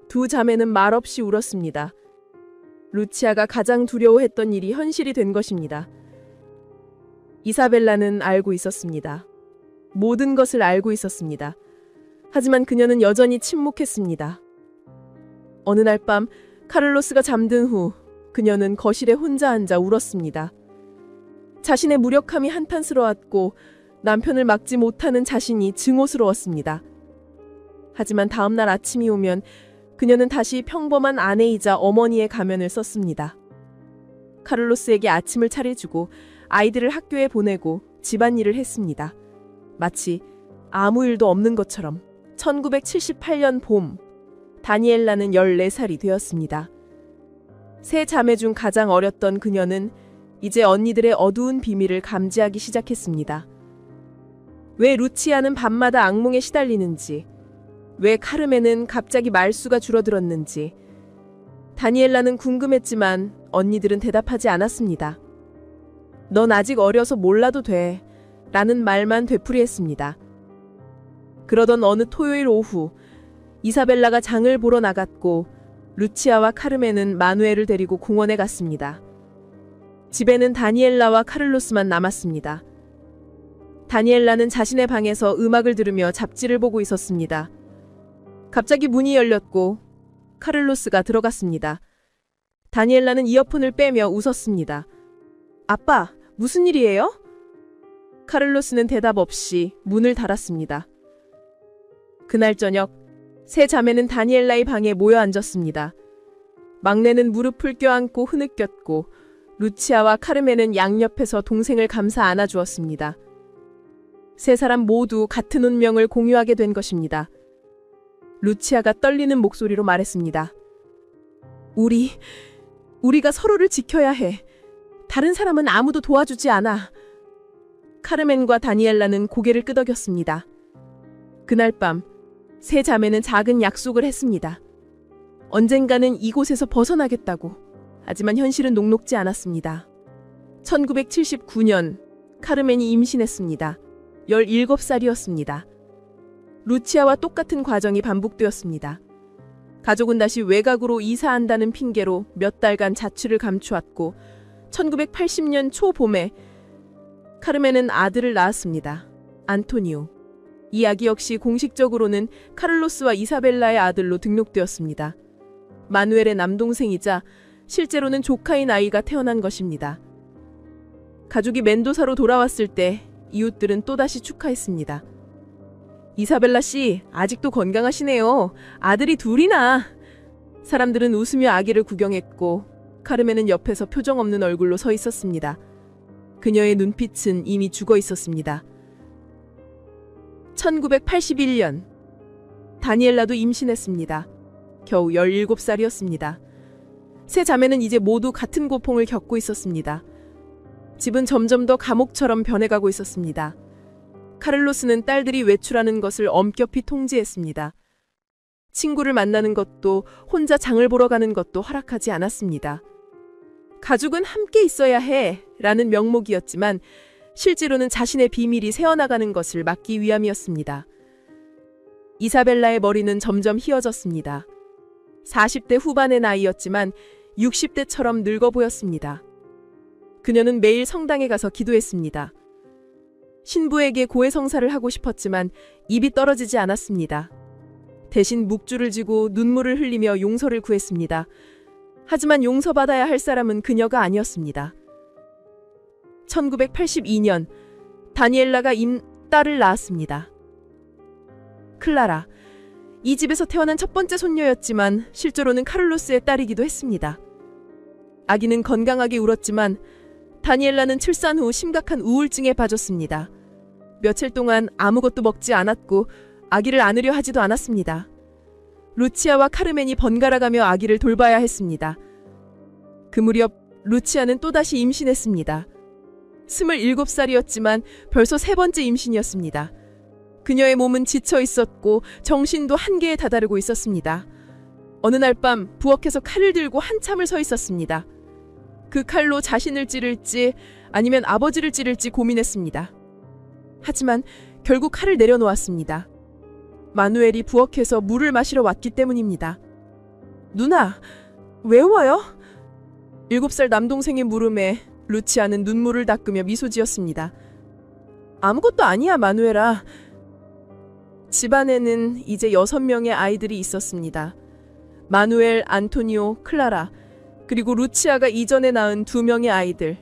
두 자매는 말없이 울었습니다. 루치아가 가장 두려워했던 일이 현실이 된 것입니다. 이사벨라는 알고 있었습니다. 모든 것을 알고 있었습니다. 하지만 그녀는 여전히 침묵했습니다. 어느 날 밤 카를로스가 잠든 후 그녀는 거실에 혼자 앉아 울었습니다. 자신의 무력함이 한탄스러웠고 남편을 막지 못하는 자신이 증오스러웠습니다. 하지만 다음 날 아침이 오면 그녀는 다시 평범한 아내이자 어머니의 가면을 썼습니다. 카를로스에게 아침을 차려주고 아이들을 학교에 보내고 집안일을 했습니다. 마치 아무 일도 없는 것처럼. 1978년 봄, 다니엘라는 14살이 되었습니다. 세 자매 중 가장 어렸던 그녀는 이제 언니들의 어두운 비밀을 감지하기 시작했습니다. 왜 루치아는 밤마다 악몽에 시달리는지, 왜 카르멘은 갑자기 말수가 줄어들었는지. 다니엘라는 궁금했지만 언니들은 대답하지 않았습니다. 넌 아직 어려서 몰라도 돼 라는 말만 되풀이했습니다. 그러던 어느 토요일 오후 이사벨라가 장을 보러 나갔고 루치아와 카르멘은 마누엘을 데리고 공원에 갔습니다. 집에는 다니엘라와 카를로스만 남았습니다. 다니엘라는 자신의 방에서 음악을 들으며 잡지를 보고 있었습니다. 갑자기 문이 열렸고 카를로스가 들어갔습니다. 다니엘라는 이어폰을 빼며 웃었습니다. 아빠, 무슨 일이에요? 카를로스는 대답 없이 문을 닫았습니다. 그날 저녁, 세 자매는 다니엘라의 방에 모여 앉았습니다. 막내는 무릎을 껴안고 흐느꼈고 루치아와 카르멘은 양옆에서 동생을 감싸 안아주었습니다. 세 사람 모두 같은 운명을 공유하게 된 것입니다. 루치아가 떨리는 목소리로 말했습니다. 우리가 서로를 지켜야 해. 다른 사람은 아무도 도와주지 않아. 카르멘과 다니엘라는 고개를 끄덕였습니다. 그날 밤, 세 자매는 작은 약속을 했습니다. 언젠가는 이곳에서 벗어나겠다고. 하지만 현실은 녹록지 않았습니다. 1979년, 카르멘이 임신했습니다. 17살이었습니다. 루치아와 똑같은 과정이 반복되었습니다. 가족은 다시 외곽으로 이사한다는 핑계로 몇 달간 자취를 감추었고 1980년 초봄에 카르멘은 아들을 낳았습니다. 안토니오. 이 아기 역시 공식적으로는 카를로스와 이사벨라의 아들로 등록되었습니다. 마누엘의 남동생이자 실제로는 조카인 아이가 태어난 것입니다. 가족이 멘도사로 돌아왔을 때 이웃들은 또다시 축하했습니다. 이사벨라 씨, 아직도 건강하시네요. 아들이 둘이나. 사람들은 웃으며 아기를 구경했고 카르멘은 옆에서 표정 없는 얼굴로 서 있었습니다. 그녀의 눈빛은 이미 죽어 있었습니다. 1981년, 다니엘라도 임신했습니다. 겨우 17살이었습니다. 세 자매는 이제 모두 같은 고통을 겪고 있었습니다. 집은 점점 더 감옥처럼 변해가고 있었습니다. 카를로스는 딸들이 외출하는 것을 엄격히 통제했습니다. 친구를 만나는 것도 혼자 장을 보러 가는 것도 허락하지 않았습니다. 가족은 함께 있어야 해 라는 명목이었지만 실제로는 자신의 비밀이 새어나가는 것을 막기 위함이었습니다. 이사벨라의 머리는 점점 휘어졌습니다. 40대 후반의 나이였지만 60대처럼 늙어 보였습니다. 그녀는 매일 성당에 가서 기도했습니다. 신부에게 고해성사를 하고 싶었지만 입이 떨어지지 않았습니다. 대신 묵주를 쥐고 눈물을 흘리며 용서를 구했습니다. 하지만 용서받아야 할 사람은 그녀가 아니었습니다. 1982년, 다니엘라가 딸을 낳았습니다. 클라라. 이 집에서 태어난 첫 번째 손녀였지만 실제로는 카를로스의 딸이기도 했습니다. 아기는 건강하게 울었지만 다니엘라는 출산 후 심각한 우울증에 빠졌습니다. 며칠 동안 아무것도 먹지 않았고 아기를 안으려 하지도 않았습니다. 루치아와 카르멘이 번갈아가며 아기를 돌봐야 했습니다. 그 무렵 루치아는 또다시 임신했습니다. 27살이었지만 벌써 세 번째 임신이었습니다. 그녀의 몸은 지쳐 있었고 정신도 한계에 다다르고 있었습니다. 어느 날 밤 부엌에서 칼을 들고 한참을 서 있었습니다. 그 칼로 자신을 찌를지 아니면 아버지를 찌를지 고민했습니다. 하지만 결국 칼을 내려놓았습니다. 마누엘이 부엌에서 물을 마시러 왔기 때문입니다. 누나, 왜 와요? 7살 남동생의 물음에 루치아는 눈물을 닦으며 미소 지었습니다. 아무것도 아니야, 마누엘아. 집안에는 이제 6명의 아이들이 있었습니다. 마누엘, 안토니오, 클라라, 그리고 루치아가 이전에 낳은 2명의 아이들.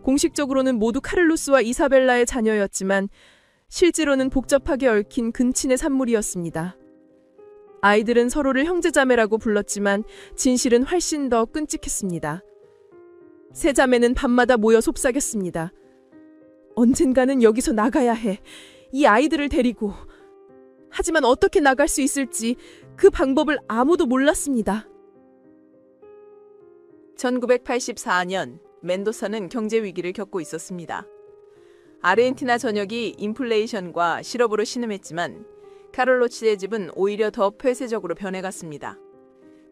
공식적으로는 모두 카를로스와 이사벨라의 자녀였지만 실제로는 복잡하게 얽힌 근친의 산물이었습니다. 아이들은 서로를 형제자매라고 불렀지만 진실은 훨씬 더 끔찍했습니다. 세 자매는 밤마다 모여 속삭였습니다. 언젠가는 여기서 나가야 해. 이 아이들을 데리고. 하지만 어떻게 나갈 수 있을지 그 방법을 아무도 몰랐습니다. 1984년 멘도사는 경제 위기를 겪고 있었습니다. 아르헨티나 전역이 인플레이션과 실업으로 신음했지만 카를로스의 집은 오히려 더 폐쇄적으로 변해갔습니다.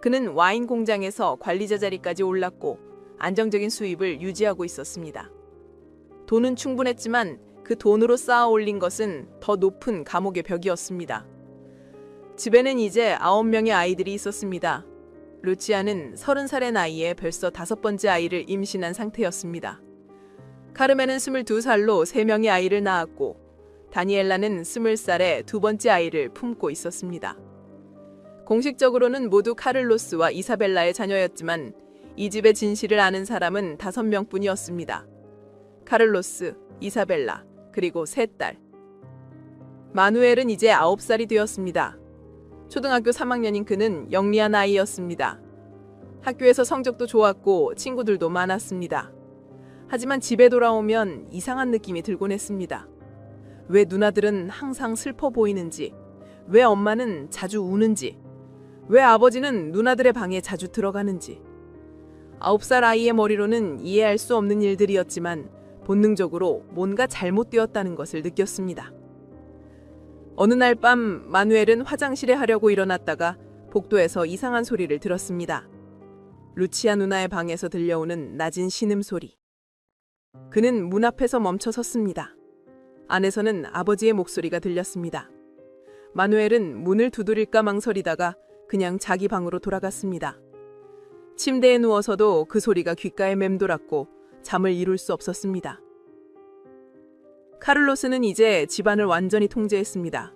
그는 와인 공장에서 관리자 자리까지 올랐고 안정적인 수입을 유지하고 있었습니다. 돈은 충분했지만 그 돈으로 쌓아 올린 것은 더 높은 감옥의 벽이었습니다. 집에는 이제 9명의 아이들이 있었습니다. 루치아는 30살의 나이에 벌써 5번째 아이를 임신한 상태였습니다. 카르멘은 22살로 3명의 아이를 낳았고 다니엘라는 20살에 2번째 아이를 품고 있었습니다. 공식적으로는 모두 카를로스와 이사벨라의 자녀였지만 이 집의 진실을 아는 사람은 5명뿐이었습니다. 카를로스, 이사벨라, 그리고 3딸. 마누엘은 이제 9살이 되었습니다. 초등학교 3학년인 그는 영리한 아이였습니다. 학교에서 성적도 좋았고 친구들도 많았습니다. 하지만 집에 돌아오면 이상한 느낌이 들곤 했습니다. 왜 누나들은 항상 슬퍼 보이는지, 왜 엄마는 자주 우는지, 왜 아버지는 누나들의 방에 자주 들어가는지. 9살 아이의 머리로는 이해할 수 없는 일들이었지만 본능적으로 뭔가 잘못되었다는 것을 느꼈습니다. 어느 날 밤 마누엘은 화장실에 하려고 일어났다가 복도에서 이상한 소리를 들었습니다. 루치아 누나의 방에서 들려오는 낮은 신음소리. 그는 문 앞에서 멈춰 섰습니다. 안에서는 아버지의 목소리가 들렸습니다. 마누엘은 문을 두드릴까 망설이다가 그냥 자기 방으로 돌아갔습니다. 침대에 누워서도 그 소리가 귓가에 맴돌았고 잠을 이룰 수 없었습니다. 카를로스는 이제 집안을 완전히 통제했습니다.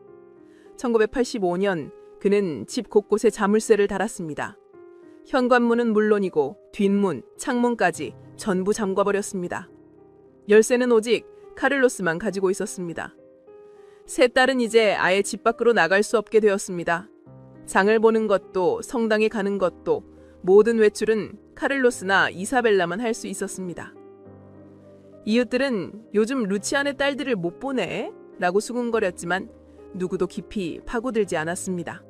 1985년 그는 집 곳곳에 자물쇠를 달았습니다. 현관문은 물론이고 뒷문, 창문까지 전부 잠궈버렸습니다. 열쇠는 오직 카를로스만 가지고 있었습니다. 3딸은 이제 아예 집 밖으로 나갈 수 없게 되었습니다. 장을 보는 것도 성당에 가는 것도 모든 외출은 카를로스나 이사벨라만 할 수 있었습니다. 이웃들은 요즘 루치안의 딸들을 못 보네? 라고 수군거렸지만 누구도 깊이 파고들지 않았습니다.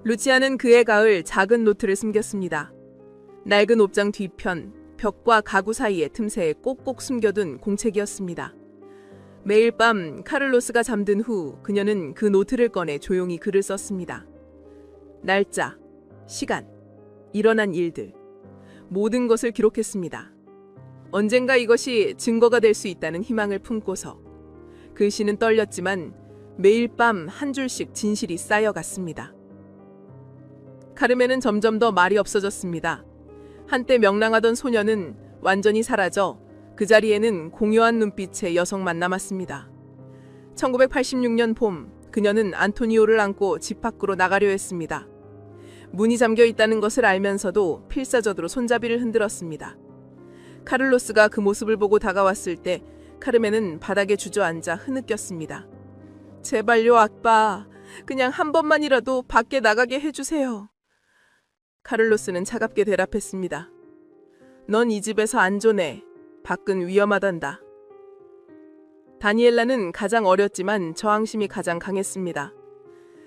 루치안은 그의 가을 작은 노트를 숨겼습니다. 낡은 옷장 뒤편, 벽과 가구 사이의 틈새에 꼭꼭 숨겨둔 공책이었습니다. 매일 밤 카를로스가 잠든 후 그녀는 그 노트를 꺼내 조용히 글을 썼습니다. 날짜, 시간, 일어난 일들, 모든 것을 기록했습니다. 언젠가 이것이 증거가 될 수 있다는 희망을 품고서 글씨는 떨렸지만 매일 밤 한 줄씩 진실이 쌓여갔습니다. 카르멘은 점점 더 말이 없어졌습니다. 한때 명랑하던 소녀는 완전히 사라져 그 자리에는 공허한 눈빛의 여성만 남았습니다. 1986년 봄, 그녀는 안토니오를 안고 집 밖으로 나가려 했습니다. 문이 잠겨 있다는 것을 알면서도 필사적으로 손잡이를 흔들었습니다. 카를로스가 그 모습을 보고 다가왔을 때 카르멘은 바닥에 주저앉아 흐느꼈습니다. 제발요, 아빠. 그냥 한 번만이라도 밖에 나가게 해주세요. 카를로스는 차갑게 대답했습니다. 넌 이 집에서 안전해. 밖은 위험하단다. 다니엘라는 가장 어렸지만 저항심이 가장 강했습니다.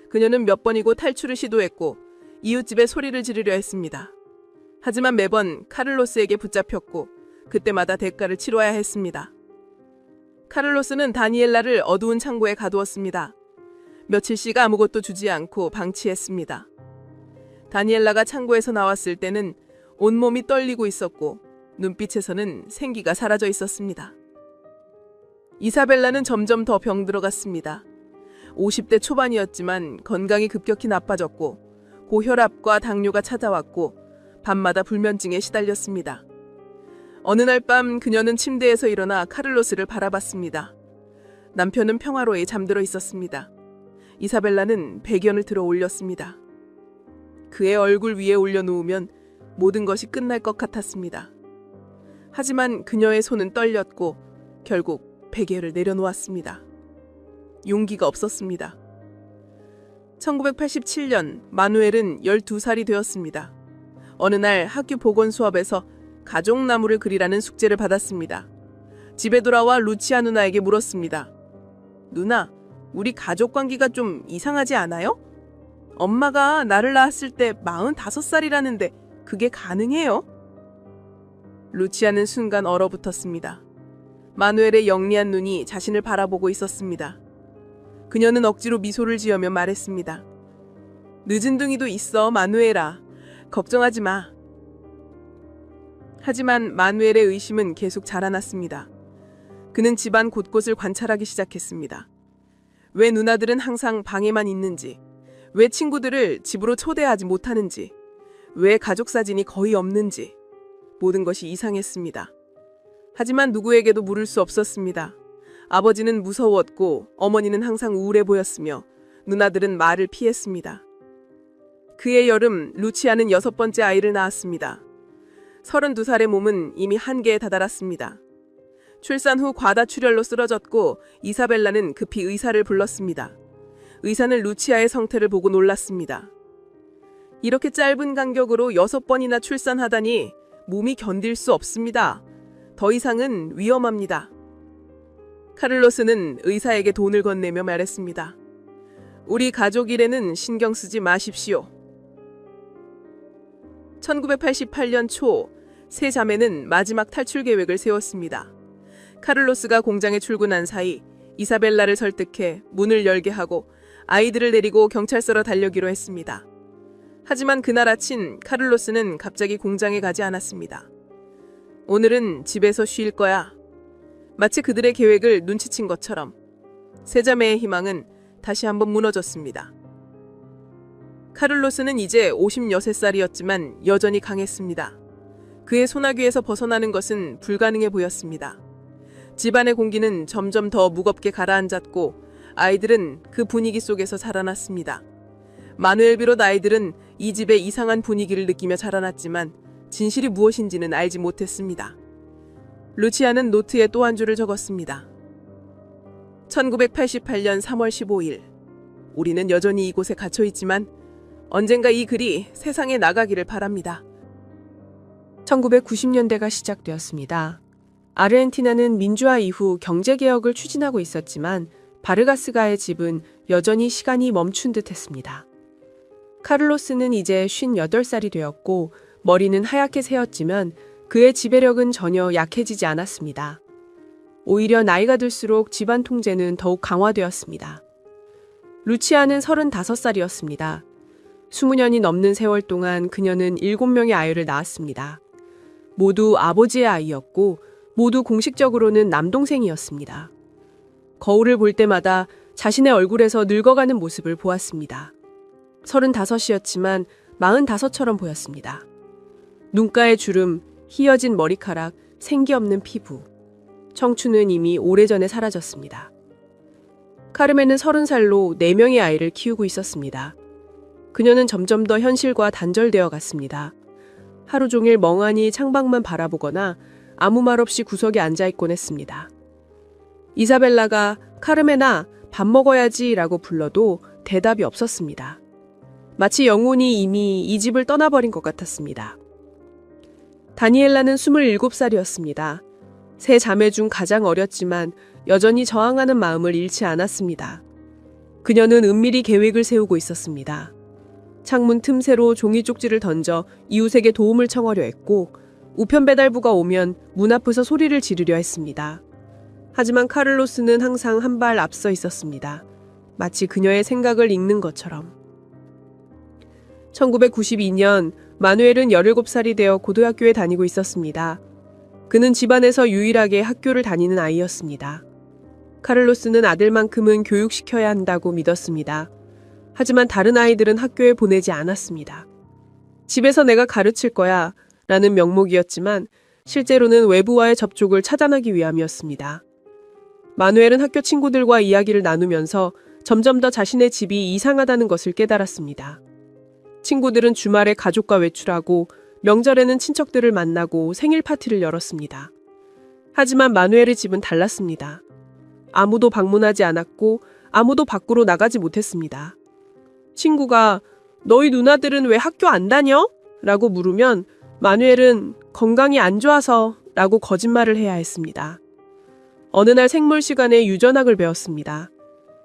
그녀는 몇 번이고 탈출을 시도했고 이웃집에 소리를 지르려 했습니다. 하지만 매번 카를로스에게 붙잡혔고 그때마다 대가를 치러야 했습니다. 카를로스는 다니엘라를 어두운 창고에 가두었습니다. 며칠씩 아무것도 주지 않고 방치했습니다. 다니엘라가 창고에서 나왔을 때는 온몸이 떨리고 있었고 눈빛에서는 생기가 사라져 있었습니다. 이사벨라는 점점 더 병들어갔습니다. 50대 초반이었지만 건강이 급격히 나빠졌고 고혈압과 당뇨가 찾아왔고 밤마다 불면증에 시달렸습니다. 어느 날 밤 그녀는 침대에서 일어나 카를로스를 바라봤습니다. 남편은 평화로이 잠들어 있었습니다. 이사벨라는 배견을 들어 올렸습니다. 그의 얼굴 위에 올려놓으면 모든 것이 끝날 것 같았습니다. 하지만 그녀의 손은 떨렸고 결국 베개를 내려놓았습니다. 용기가 없었습니다. 1987년 마누엘은 12살이 되었습니다. 어느 날 학교 보건 수업에서 가족 나무를 그리라는 숙제를 받았습니다. 집에 돌아와 루치아 누나에게 물었습니다. 누나, 우리 가족 관계가 좀 이상하지 않아요? 엄마가 나를 낳았을 때 45살이라는데 그게 가능해요? 루치아는 순간 얼어붙었습니다. 마누엘의 영리한 눈이 자신을 바라보고 있었습니다. 그녀는 억지로 미소를 지으며 말했습니다. 늦은둥이도 있어, 마누엘아. 걱정하지 마. 하지만 마누엘의 의심은 계속 자라났습니다. 그는 집안 곳곳을 관찰하기 시작했습니다. 왜 누나들은 항상 방에만 있는지, 왜 친구들을 집으로 초대하지 못하는지, 왜 가족 사진이 거의 없는지 모든 것이 이상했습니다. 하지만 누구에게도 물을 수 없었습니다. 아버지는 무서웠고 어머니는 항상 우울해 보였으며 누나들은 말을 피했습니다. 그해 여름 루치아는 6번째 아이를 낳았습니다. 32살의 몸은 이미 한계에 다다랐습니다. 출산 후 과다출혈로 쓰러졌고 이사벨라는 급히 의사를 불렀습니다. 의사는 루치아의 상태를 보고 놀랐습니다. 이렇게 짧은 간격으로 6번이나 출산하다니 몸이 견딜 수 없습니다. 더 이상은 위험합니다. 카를로스는 의사에게 돈을 건네며 말했습니다. 우리 가족 일에는 신경 쓰지 마십시오. 1988년 초 세 자매는 마지막 탈출 계획을 세웠습니다. 카를로스가 공장에 출근한 사이 이사벨라를 설득해 문을 열게 하고 아이들을 데리고 경찰서로 달려기로 했습니다. 하지만 그날 아침 카를로스는 갑자기 공장에 가지 않았습니다. 오늘은 집에서 쉴 거야. 마치 그들의 계획을 눈치챈 것처럼 세 자매의 희망은 다시 한번 무너졌습니다. 카를로스는 이제 56살이었지만 여전히 강했습니다. 그의 소나귀에서 벗어나는 것은 불가능해 보였습니다. 집안의 공기는 점점 더 무겁게 가라앉았고 아이들은 그 분위기 속에서 자라났습니다. 마누엘 비롯 아이들은 이 집의 이상한 분위기를 느끼며 자라났지만 진실이 무엇인지는 알지 못했습니다. 루치아는 노트에 또 한 줄을 적었습니다. 1988년 3월 15일. 우리는 여전히 이곳에 갇혀 있지만 언젠가 이 글이 세상에 나가기를 바랍니다. 1990년대가 시작되었습니다. 아르헨티나는 민주화 이후 경제개혁을 추진하고 있었지만 바르가스가의 집은 여전히 시간이 멈춘 듯 했습니다. 카를로스는 이제 58살이 되었고 머리는 하얗게 새었지만 그의 지배력은 전혀 약해지지 않았습니다. 오히려 나이가 들수록 집안 통제는 더욱 강화되었습니다. 루치아는 35살이었습니다. 20년이 넘는 세월 동안 그녀는 7명의 아이를 낳았습니다. 모두 아버지의 아이였고 모두 공식적으로는 남동생이었습니다. 거울을 볼 때마다 자신의 얼굴에서 늙어가는 모습을 보았습니다. 35이었지만 45처럼 보였습니다. 눈가의 주름, 휘어진 머리카락, 생기 없는 피부. 청춘은 이미 오래전에 사라졌습니다. 카르멘은 30살로 4명의 아이를 키우고 있었습니다. 그녀는 점점 더 현실과 단절되어 갔습니다. 하루 종일 멍하니 창밖만 바라보거나 아무 말 없이 구석에 앉아있곤 했습니다. 이사벨라가 카르멘아, 밥 먹어야지 라고 불러도 대답이 없었습니다. 마치 영혼이 이미 이 집을 떠나버린 것 같았습니다. 다니엘라는 27살이었습니다. 세 자매 중 가장 어렸지만 여전히 저항하는 마음을 잃지 않았습니다. 그녀는 은밀히 계획을 세우고 있었습니다. 창문 틈새로 종이 쪽지를 던져 이웃에게 도움을 청하려 했고 우편 배달부가 오면 문 앞에서 소리를 지르려 했습니다. 하지만 카를로스는 항상 한 발 앞서 있었습니다. 마치 그녀의 생각을 읽는 것처럼. 1992년 마누엘은 17살이 되어 고등학교에 다니고 있었습니다. 그는 집안에서 유일하게 학교를 다니는 아이였습니다. 카를로스는 아들만큼은 교육시켜야 한다고 믿었습니다. 하지만 다른 아이들은 학교에 보내지 않았습니다. 집에서 내가 가르칠 거야 라는 명목이었지만 실제로는 외부와의 접촉을 차단하기 위함이었습니다. 마누엘은 학교 친구들과 이야기를 나누면서 점점 더 자신의 집이 이상하다는 것을 깨달았습니다. 친구들은 주말에 가족과 외출하고 명절에는 친척들을 만나고 생일 파티를 열었습니다. 하지만 마누엘의 집은 달랐습니다. 아무도 방문하지 않았고 아무도 밖으로 나가지 못했습니다. 친구가 너희 누나들은 왜 학교 안 다녀? 라고 물으면 마누엘은 건강이 안 좋아서 라고 거짓말을 해야 했습니다. 어느 날 생물 시간에 유전학을 배웠습니다.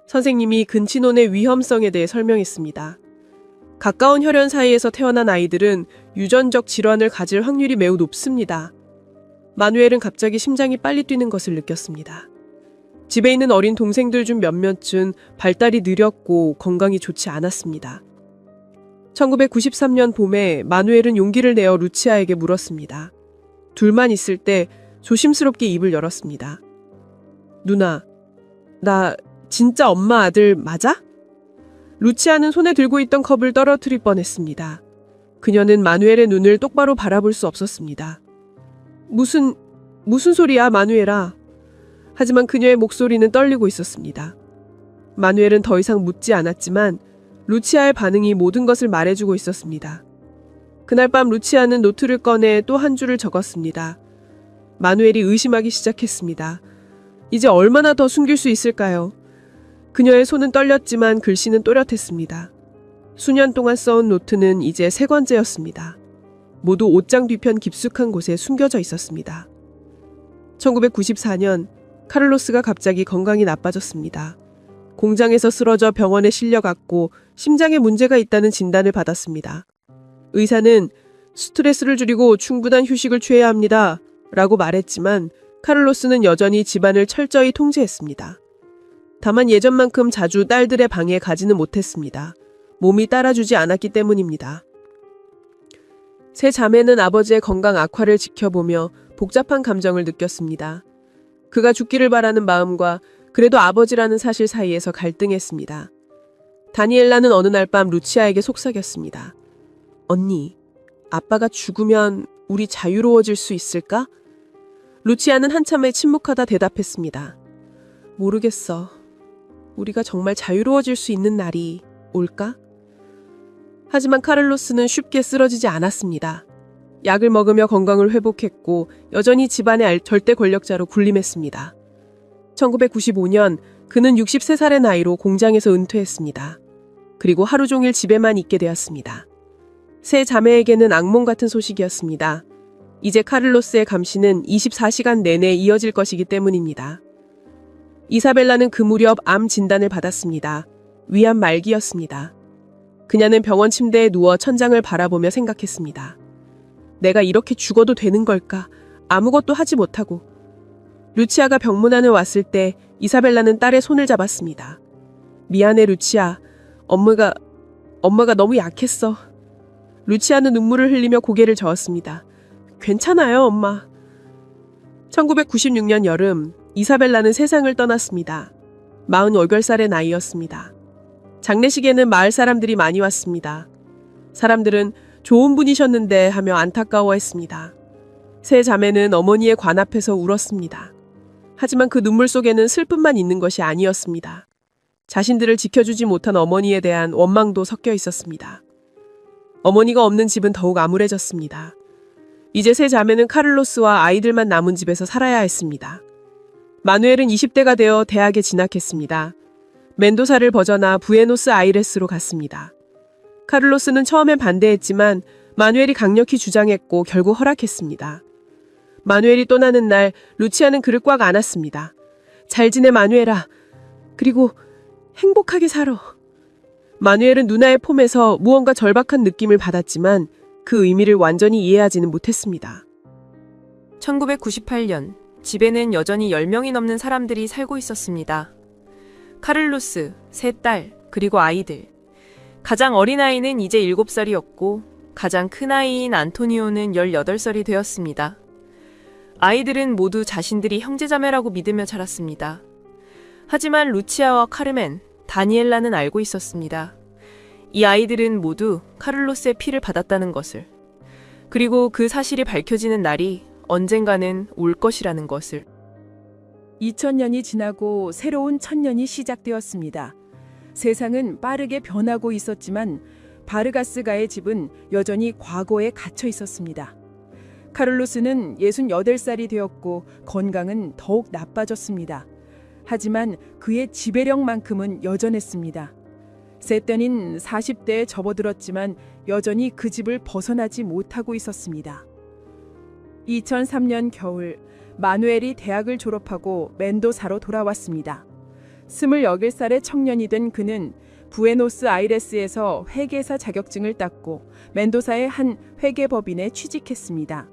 선생님이 근친혼의 위험성에 대해 설명했습니다. 가까운 혈연 사이에서 태어난 아이들은 유전적 질환을 가질 확률이 매우 높습니다. 마누엘은 갑자기 심장이 빨리 뛰는 것을 느꼈습니다. 집에 있는 어린 동생들 중 몇몇은 발달이 느렸고 건강이 좋지 않았습니다. 1993년 봄에 마누엘은 용기를 내어 루치아에게 물었습니다. 둘만 있을 때 조심스럽게 입을 열었습니다. 누나, 나 진짜 엄마 아들 맞아? 루치아는 손에 들고 있던 컵을 떨어뜨릴 뻔했습니다. 그녀는 마누엘의 눈을 똑바로 바라볼 수 없었습니다. 무슨 소리야, 마누엘아? 하지만 그녀의 목소리는 떨리고 있었습니다. 마누엘은 더 이상 묻지 않았지만 루치아의 반응이 모든 것을 말해주고 있었습니다. 그날 밤 루치아는 노트를 꺼내 또 한 줄을 적었습니다. 마누엘이 의심하기 시작했습니다. 이제 얼마나 더 숨길 수 있을까요? 그녀의 손은 떨렸지만 글씨는 또렷했습니다. 수년 동안 써온 노트는 이제 세 권째였습니다. 모두 옷장 뒤편 깊숙한 곳에 숨겨져 있었습니다. 1994년 카를로스가 갑자기 건강이 나빠졌습니다. 공장에서 쓰러져 병원에 실려갔고 심장에 문제가 있다는 진단을 받았습니다. 의사는 스트레스를 줄이고 충분한 휴식을 취해야 합니다. 라고 말했지만 카를로스는 여전히 집안을 철저히 통제했습니다. 다만 예전만큼 자주 딸들의 방에 가지는 못했습니다. 몸이 따라주지 않았기 때문입니다. 세 자매는 아버지의 건강 악화를 지켜보며 복잡한 감정을 느꼈습니다. 그가 죽기를 바라는 마음과 그래도 아버지라는 사실 사이에서 갈등했습니다. 다니엘라는 어느 날 밤 루치아에게 속삭였습니다. 언니, 아빠가 죽으면 우리 자유로워질 수 있을까? 루치아는 한참을 침묵하다 대답했습니다. 모르겠어. 우리가 정말 자유로워질 수 있는 날이 올까? 하지만 카를로스는 쉽게 쓰러지지 않았습니다. 약을 먹으며 건강을 회복했고 여전히 집안의 절대 권력자로 군림했습니다. 1995년 그는 63살의 나이로 공장에서 은퇴했습니다. 그리고 하루 종일 집에만 있게 되었습니다. 세 자매에게는 악몽 같은 소식이었습니다. 이제 카를로스의 감시는 24시간 내내 이어질 것이기 때문입니다. 이사벨라는 그 무렵 암 진단을 받았습니다. 위암 말기였습니다. 그녀는 병원 침대에 누워 천장을 바라보며 생각했습니다. 내가 이렇게 죽어도 되는 걸까? 아무것도 하지 못하고. 루치아가 병문안을 왔을 때 이사벨라는 딸의 손을 잡았습니다. 미안해 루치아. 엄마가 너무 약했어. 루치아는 눈물을 흘리며 고개를 저었습니다. 괜찮아요, 엄마. 1996년 여름 이사벨라는 세상을 떠났습니다. 48살의 나이였습니다. 장례식에는 마을 사람들이 많이 왔습니다. 사람들은 좋은 분이셨는데 하며 안타까워했습니다. 세 자매는 어머니의 관 앞에서 울었습니다. 하지만 그 눈물 속에는 슬픔만 있는 것이 아니었습니다. 자신들을 지켜주지 못한 어머니에 대한 원망도 섞여 있었습니다. 어머니가 없는 집은 더욱 암울해졌습니다. 이제 세 자매는 카를로스와 아이들만 남은 집에서 살아야 했습니다. 마누엘은 20대가 되어 대학에 진학했습니다. 멘도사를 벗어나 부에노스아이레스로 갔습니다. 카를로스는 처음엔 반대했지만 마누엘이 강력히 주장했고 결국 허락했습니다. 마누엘이 떠나는 날 루치아는 그를 꽉 안았습니다. 잘 지내 마누엘아. 그리고 행복하게 살아. 마누엘은 누나의 폼에서 무언가 절박한 느낌을 받았지만 그 의미를 완전히 이해하지는 못했습니다. 1998년 집에는 여전히 10명이 넘는 사람들이 살고 있었습니다. 카를로스, 세 딸, 그리고 아이들. 가장 어린 아이는 이제 7살이었고 가장 큰 아이인 안토니오는 18살이 되었습니다. 아이들은 모두 자신들이 형제자매라고 믿으며 자랐습니다. 하지만 루치아와 카르멘, 다니엘라는 알고 있었습니다. 이 아이들은 모두 카를로스의 피를 받았다는 것을, 그리고 그 사실이 밝혀지는 날이 언젠가는 올 것이라는 것을. 2000년이 지나고 새로운 1000년이 시작되었습니다. 세상은 빠르게 변하고 있었지만 바르가스가의 집은 여전히 과거에 갇혀 있었습니다. 카를로스는 68살이 되었고 건강은 더욱 나빠졌습니다. 하지만 그의 지배력만큼은 여전했습니다. 셋째는 40대에 접어들었지만 여전히 그 집을 벗어나지 못하고 있었습니다. 2003년 겨울 마누엘이 대학을 졸업하고 멘도사로 돌아왔습니다. 28살의 청년이 된 그는 부에노스아이레스에서 회계사 자격증을 땄고 멘도사의 한 회계법인에 취직했습니다.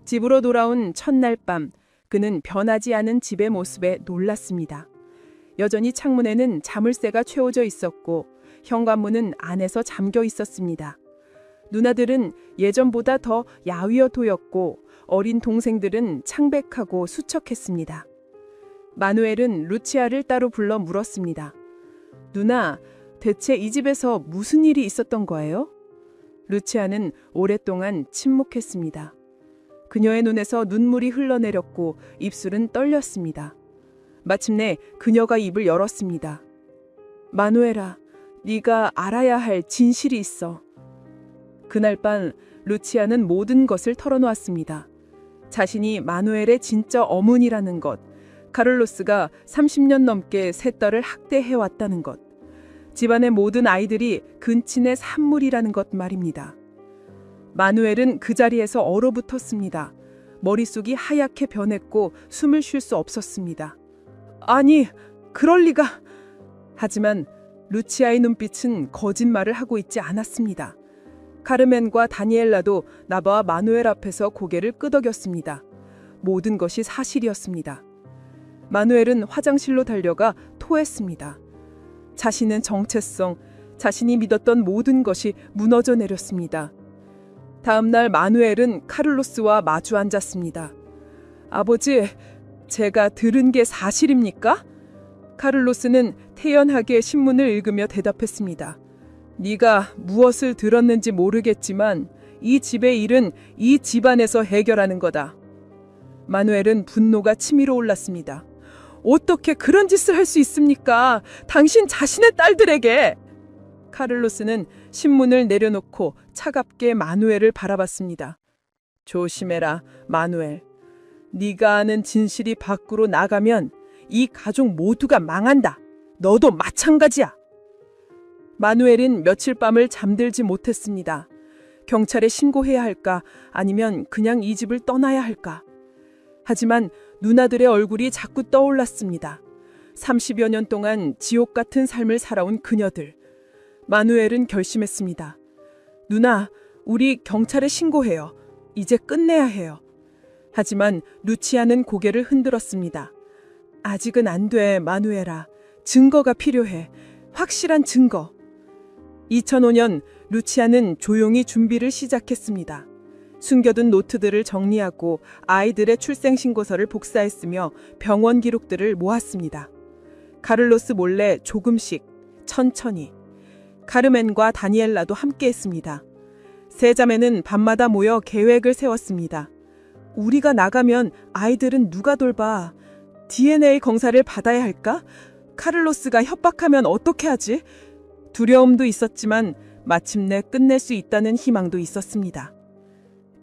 집으로 돌아온 첫날 밤 그는 변하지 않은 집의 모습에 놀랐습니다. 여전히 창문에는 자물쇠가 채워져 있었고 현관문은 안에서 잠겨 있었습니다. 누나들은 예전보다 더 야위어토였고 어린 동생들은 창백하고 수척했습니다. 마누엘은 루치아를 따로 불러 물었습니다. 누나, 대체 이 집에서 무슨 일이 있었던 거예요? 루치아는 오랫동안 침묵했습니다. 그녀의 눈에서 눈물이 흘러내렸고 입술은 떨렸습니다. 마침내 그녀가 입을 열었습니다. 마누엘아, 네가 알아야 할 진실이 있어. 그날 밤 루치아는 모든 것을 털어놓았습니다. 자신이 마누엘의 진짜 어머니라는 것, 카를로스가 30년 넘게 세 딸을 학대해왔다는 것, 집안의 모든 아이들이 근친의 산물이라는 것 말입니다. 마누엘은 그 자리에서 얼어붙었습니다. 머릿속이 하얗게 변했고 숨을 쉴 수 없었습니다. 아니, 그럴 리가. 하지만 루치아의 눈빛은 거짓말을 하고 있지 않았습니다. 카르멘과 다니엘라도 나바와 마누엘 앞에서 고개를 끄덕였습니다. 모든 것이 사실이었습니다. 마누엘은 화장실로 달려가 토했습니다. 자신의 정체성, 자신이 믿었던 모든 것이 무너져 내렸습니다. 다음 날 마누엘은 카를로스와 마주 앉았습니다. 아버지, 제가 들은 게 사실입니까? 카를로스는 태연하게 신문을 읽으며 대답했습니다. 네가 무엇을 들었는지 모르겠지만 이 집의 일은 이 집안에서 해결하는 거다. 마누엘은 분노가 치밀어 올랐습니다. 어떻게 그런 짓을 할 수 있습니까? 당신 자신의 딸들에게! 카를로스는 신문을 내려놓고 차갑게 마누엘을 바라봤습니다. 조심해라, 마누엘. 네가 아는 진실이 밖으로 나가면 이 가족 모두가 망한다. 너도 마찬가지야. 마누엘은 며칠 밤을 잠들지 못했습니다. 경찰에 신고해야 할까 아니면 그냥 이 집을 떠나야 할까. 하지만 누나들의 얼굴이 자꾸 떠올랐습니다. 30여 년 동안 지옥 같은 삶을 살아온 그녀들. 마누엘은 결심했습니다. 누나, 우리 경찰에 신고해요. 이제 끝내야 해요. 하지만 루치아는 고개를 흔들었습니다. 아직은 안 돼, 마누엘아. 증거가 필요해. 확실한 증거. 2005년 루치아는 조용히 준비를 시작했습니다. 숨겨둔 노트들을 정리하고 아이들의 출생신고서를 복사했으며 병원 기록들을 모았습니다. 카를로스 몰래 조금씩, 천천히. 카르멘과 다니엘라도 함께했습니다. 세 자매는 밤마다 모여 계획을 세웠습니다. 우리가 나가면 아이들은 누가 돌봐? DNA 검사를 받아야 할까? 카를로스가 협박하면 어떻게 하지? 두려움도 있었지만 마침내 끝낼 수 있다는 희망도 있었습니다.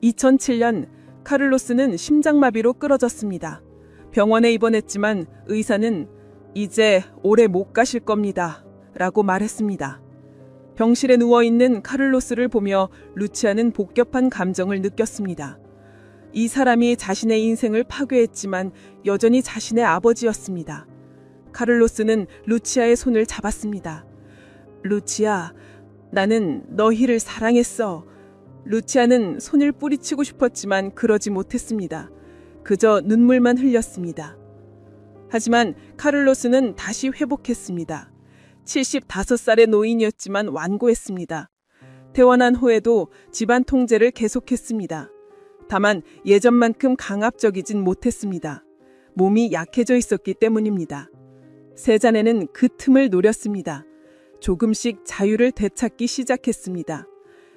2007년 카를로스는 심장마비로 끌어졌습니다. 병원에 입원했지만 의사는 이제 오래 못 가실 겁니다. 라고 말했습니다. 병실에 누워있는 카를로스를 보며 루치아는 복잡한 감정을 느꼈습니다. 이 사람이 자신의 인생을 파괴했지만 여전히 자신의 아버지였습니다. 카를로스는 루치아의 손을 잡았습니다. 루치아, 나는 너희를 사랑했어. 루치아는 손을 뿌리치고 싶었지만 그러지 못했습니다. 그저 눈물만 흘렸습니다. 하지만 카를로스는 다시 회복했습니다. 75살의 노인이었지만 완고했습니다. 퇴원한 후에도 집안 통제를 계속했습니다. 다만 예전만큼 강압적이진 못했습니다. 몸이 약해져 있었기 때문입니다. 세 자매는 그 틈을 노렸습니다. 조금씩 자유를 되찾기 시작했습니다.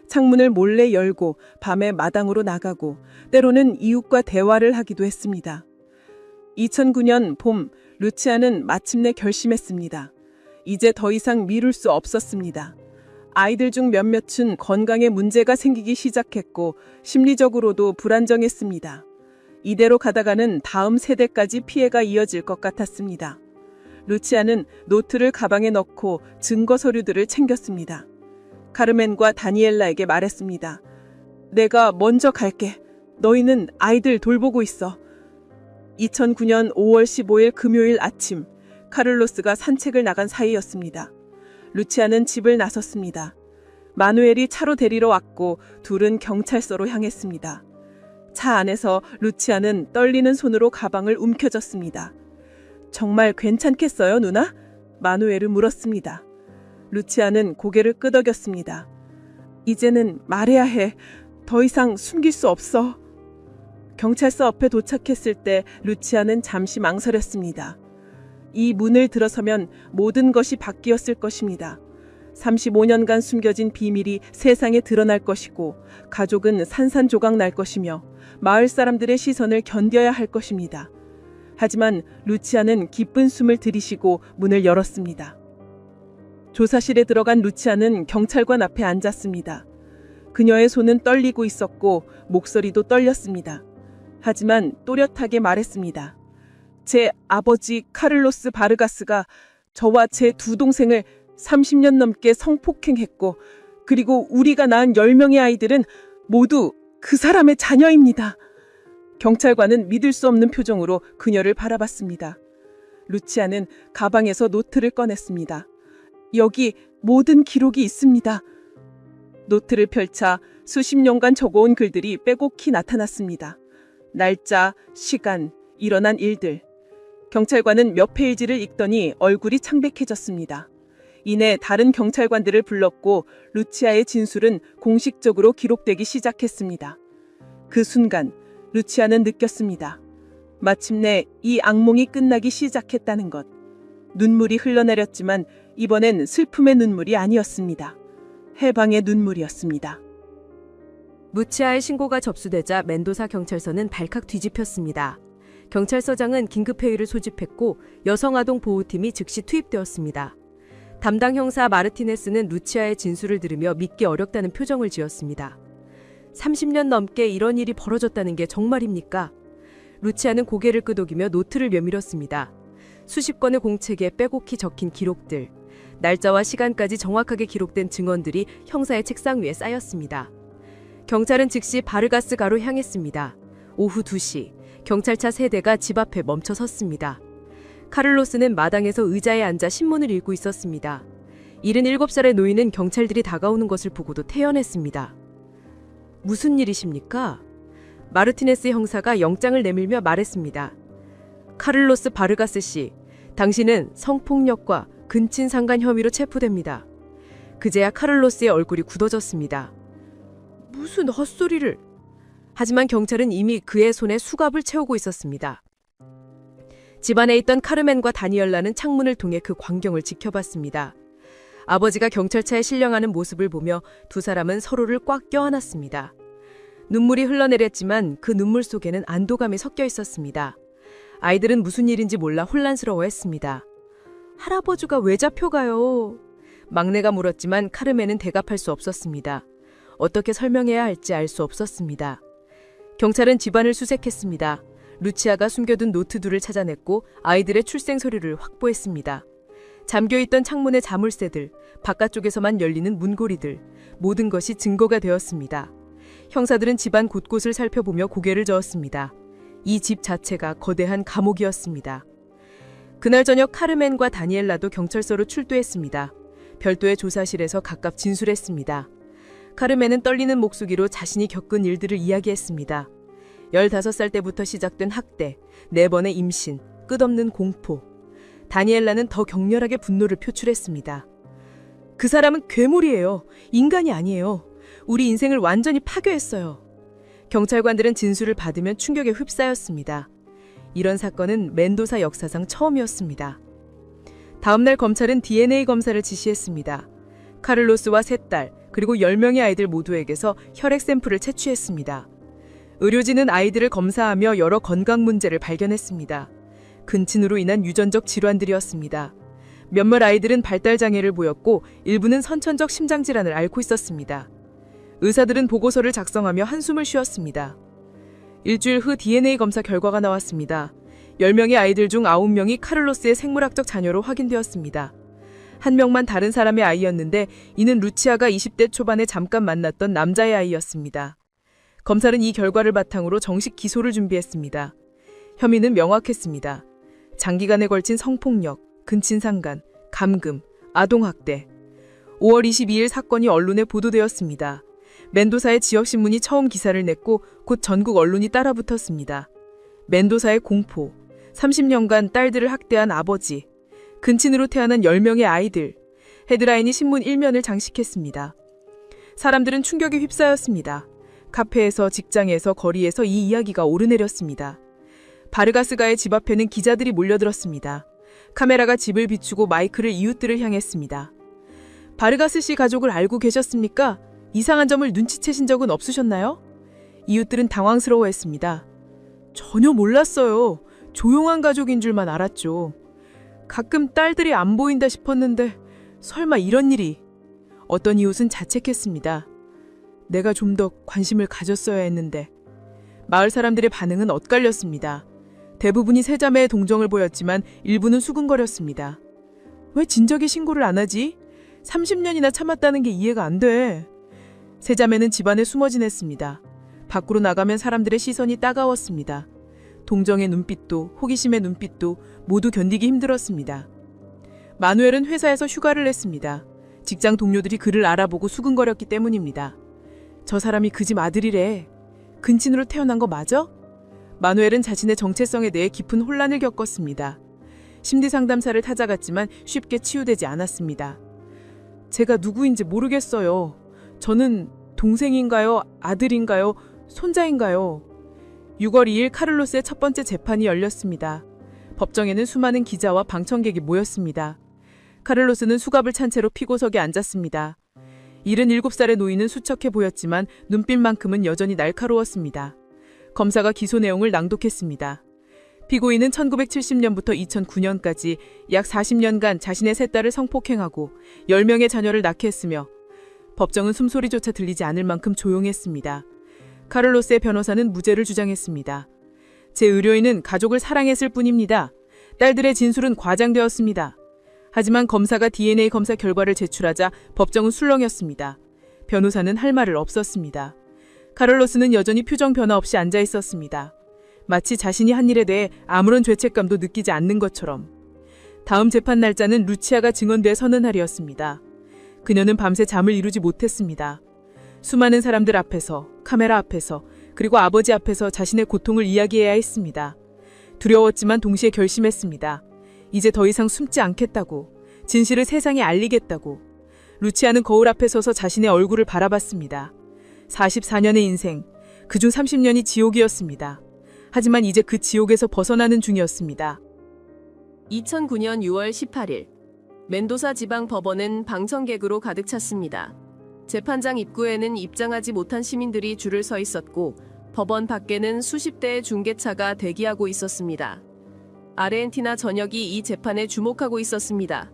창문을 몰래 열고 밤에 마당으로 나가고 때로는 이웃과 대화를 하기도 했습니다. 2009년 봄 루치아는 마침내 결심했습니다. 이제 더 이상 미룰 수 없었습니다. 아이들 중 몇몇은 건강에 문제가 생기기 시작했고 심리적으로도 불안정했습니다. 이대로 가다가는 다음 세대까지 피해가 이어질 것 같았습니다. 루치아는 노트를 가방에 넣고 증거 서류들을 챙겼습니다. 카르멘과 다니엘라에게 말했습니다. 내가 먼저 갈게. 너희는 아이들 돌보고 있어. 2009년 5월 15일 금요일 아침, 카를로스가 산책을 나간 사이였습니다. 루치아는 집을 나섰습니다. 마누엘이 차로 데리러 왔고 둘은 경찰서로 향했습니다. 차 안에서 루치아는 떨리는 손으로 가방을 움켜쥐었습니다. 정말 괜찮겠어요, 누나? 마누엘은 물었습니다. 루치아는 고개를 끄덕였습니다. 이제는 말해야 해. 더 이상 숨길 수 없어. 경찰서 앞에 도착했을 때 루치아는 잠시 망설였습니다. 이 문을 들어서면 모든 것이 바뀌었을 것입니다. 35년간 숨겨진 비밀이 세상에 드러날 것이고 가족은 산산조각 날 것이며 마을 사람들의 시선을 견뎌야 할 것입니다. 하지만 루치아는 기쁜 숨을 들이쉬고 문을 열었습니다. 조사실에 들어간 루치아는 경찰관 앞에 앉았습니다. 그녀의 손은 떨리고 있었고 목소리도 떨렸습니다. 하지만 또렷하게 말했습니다. 제 아버지 카를로스 바르가스가 저와 제 두 동생을 30년 넘게 성폭행했고, 그리고 우리가 낳은 10명의 아이들은 모두 그 사람의 자녀입니다. 경찰관은 믿을 수 없는 표정으로 그녀를 바라봤습니다. 루치아는 가방에서 노트를 꺼냈습니다. 여기 모든 기록이 있습니다. 노트를 펼쳐 수십 년간 적어온 글들이 빼곡히 나타났습니다. 날짜, 시간, 일어난 일들. 경찰관은 몇 페이지를 읽더니 얼굴이 창백해졌습니다. 이내 다른 경찰관들을 불렀고 루치아의 진술은 공식적으로 기록되기 시작했습니다. 그 순간 루치아는 느꼈습니다. 마침내 이 악몽이 끝나기 시작했다는 것. 눈물이 흘러내렸지만 이번엔 슬픔의 눈물이 아니었습니다. 해방의 눈물이었습니다. 루치아의 신고가 접수되자 멘도사 경찰서는 발칵 뒤집혔습니다. 경찰서장은 긴급회의를 소집했고 여성아동 보호팀이 즉시 투입되었습니다. 담당 형사 마르티네스는 루치아의 진술을 들으며 믿기 어렵다는 표정을 지었습니다. 30년 넘게 이런 일이 벌어졌다는 게 정말입니까? 루치아는 고개를 끄덕이며 노트를 내밀었습니다. 수십 건의 공책에 빼곡히 적힌 기록들, 날짜와 시간까지 정확하게 기록된 증언들이 형사의 책상 위에 쌓였습니다. 경찰은 즉시 바르가스 가로 향했습니다. 오후 2시, 경찰차 3대가 집 앞에 멈춰 섰습니다. 카를로스는 마당에서 의자에 앉아 신문을 읽고 있었습니다. 77살의 노인은 경찰들이 다가오는 것을 보고도 태연했습니다. 무슨 일이십니까? 마르티네스 형사가 영장을 내밀며 말했습니다. 카를로스 바르가스 씨, 당신은 성폭력과 근친상간 혐의로 체포됩니다. 그제야 카를로스의 얼굴이 굳어졌습니다. 무슨 헛소리를... 하지만 경찰은 이미 그의 손에 수갑을 채우고 있었습니다. 집안에 있던 카르멘과 다니엘라는 창문을 통해 그 광경을 지켜봤습니다. 아버지가 경찰차에 실려가는 모습을 보며 두 사람은 서로를 꽉 껴안았습니다. 눈물이 흘러내렸지만 그 눈물 속에는 안도감이 섞여 있었습니다. 아이들은 무슨 일인지 몰라 혼란스러워했습니다. 할아버지가 왜 잡혀가요? 막내가 물었지만 카르멘은 대답할 수 없었습니다. 어떻게 설명해야 할지 알 수 없었습니다. 경찰은 집안을 수색했습니다. 루치아가 숨겨둔 노트들을 찾아냈고 아이들의 출생 서류를 확보했습니다. 잠겨있던 창문의 자물쇠들, 바깥쪽에서만 열리는 문고리들, 모든 것이 증거가 되었습니다. 형사들은 집안 곳곳을 살펴보며 고개를 저었습니다. 이 집 자체가 거대한 감옥이었습니다. 그날 저녁 카르멘과 다니엘라도 경찰서로 출두했습니다. 별도의 조사실에서 각각 진술했습니다. 카르멘은 떨리는 목소리로 자신이 겪은 일들을 이야기했습니다. 15살 때부터 시작된 학대, 4번의 임신, 끝없는 공포. 다니엘라는 더 격렬하게 분노를 표출했습니다. 그 사람은 괴물이에요. 인간이 아니에요. 우리 인생을 완전히 파괴했어요. 경찰관들은 진술을 받으면 충격에 휩싸였습니다. 이런 사건은 멘도사 역사상 처음이었습니다. 다음날 검찰은 DNA 검사를 지시했습니다. 카를로스와 3딸, 그리고 10명의 아이들 모두에게서 혈액 샘플을 채취했습니다. 의료진은 아이들을 검사하며 여러 건강 문제를 발견했습니다. 근친으로 인한 유전적 질환들이었습니다. 몇몇 아이들은 발달 장애를 보였고 일부는 선천적 심장 질환을 앓고 있었습니다. 의사들은 보고서를 작성하며 한숨을 쉬었습니다. 일주일 후 DNA 검사 결과가 나왔습니다. 10명의 아이들 중 9명이 카를로스의 생물학적 자녀로 확인되었습니다. 1명만 다른 사람의 아이였는데 이는 루치아가 20대 초반에 잠깐 만났던 남자의 아이였습니다. 검찰은 이 결과를 바탕으로 정식 기소를 준비했습니다. 혐의는 명확했습니다. 장기간에 걸친 성폭력, 근친상간, 감금, 아동학대. 5월 22일 사건이 언론에 보도되었습니다. 멘도사의 지역신문이 처음 기사를 냈고 곧 전국 언론이 따라붙었습니다. 멘도사의 공포, 30년간 딸들을 학대한 아버지, 근친으로 태어난 10명의 아이들. 헤드라인이 신문 1면을 장식했습니다. 사람들은 충격에 휩싸였습니다. 카페에서, 직장에서, 거리에서 이 이야기가 오르내렸습니다. 바르가스가의 집 앞에는 기자들이 몰려들었습니다. 카메라가 집을 비추고 마이크를 이웃들을 향했습니다. 바르가스 씨 가족을 알고 계셨습니까? 이상한 점을 눈치채신 적은 없으셨나요? 이웃들은 당황스러워했습니다. 전혀 몰랐어요. 조용한 가족인 줄만 알았죠. 가끔 딸들이 안 보인다 싶었는데 설마 이런 일이. 어떤 이웃은 자책했습니다. 내가 좀 더 관심을 가졌어야 했는데. 마을 사람들의 반응은 엇갈렸습니다. 대부분이 세자매의 동정을 보였지만 일부는 수근거렸습니다. 왜 진작에 신고를 안 하지? 30년이나 참았다는 게 이해가 안 돼. 세자매는 집안에 숨어 지냈습니다. 밖으로 나가면 사람들의 시선이 따가웠습니다. 동정의 눈빛도 호기심의 눈빛도 모두 견디기 힘들었습니다. 마누엘은 회사에서 휴가를 냈습니다. 직장 동료들이 그를 알아보고 수근거렸기 때문입니다. 저 사람이 그 집 아들이래. 근친으로 태어난 거 맞아? 마누엘은 자신의 정체성에 대해 깊은 혼란을 겪었습니다. 심리상담사를 찾아갔지만 쉽게 치유되지 않았습니다. 제가 누구인지 모르겠어요. 저는 동생인가요? 아들인가요? 손자인가요? 6월 2일 카를로스의 첫 번째 재판이 열렸습니다. 법정에는 수많은 기자와 방청객이 모였습니다. 카를로스는 수갑을 찬 채로 피고석에 앉았습니다. 77살의 노인은 수척해 보였지만 눈빛만큼은 여전히 날카로웠습니다. 검사가 기소 내용을 낭독했습니다. 피고인은 1970년부터 2009년까지 약 40년간 자신의 세 딸을 성폭행하고 10명의 자녀를 낳게 했으며 법정은 숨소리조차 들리지 않을 만큼 조용했습니다. 카를로스의 변호사는 무죄를 주장했습니다. 제 의료인은 가족을 사랑했을 뿐입니다. 딸들의 진술은 과장되었습니다. 하지만 검사가 DNA 검사 결과를 제출하자 법정은 술렁였습니다. 변호사는 할 말을 없었습니다. 카를로스는 여전히 표정 변화 없이 앉아 있었습니다. 마치 자신이 한 일에 대해 아무런 죄책감도 느끼지 않는 것처럼. 다음 재판 날짜는 루치아가 증언돼 서는 날이었습니다. 그녀는 밤새 잠을 이루지 못했습니다. 수많은 사람들 앞에서, 카메라 앞에서, 그리고 아버지 앞에서 자신의 고통을 이야기해야 했습니다. 두려웠지만 동시에 결심했습니다. 이제 더 이상 숨지 않겠다고, 진실을 세상에 알리겠다고. 루치아는 거울 앞에 서서 자신의 얼굴을 바라봤습니다. 44년의 인생, 그중 30년이 지옥이었습니다. 하지만 이제 그 지옥에서 벗어나는 중이었습니다. 2009년 6월 18일 멘도사 지방 법원은 방청객으로 가득 찼습니다. 재판장 입구에는 입장하지 못한 시민들이 줄을 서 있었고 법원 밖에는 수십 대의 중계차가 대기하고 있었습니다. 아르헨티나 전역이 이 재판에 주목하고 있었습니다.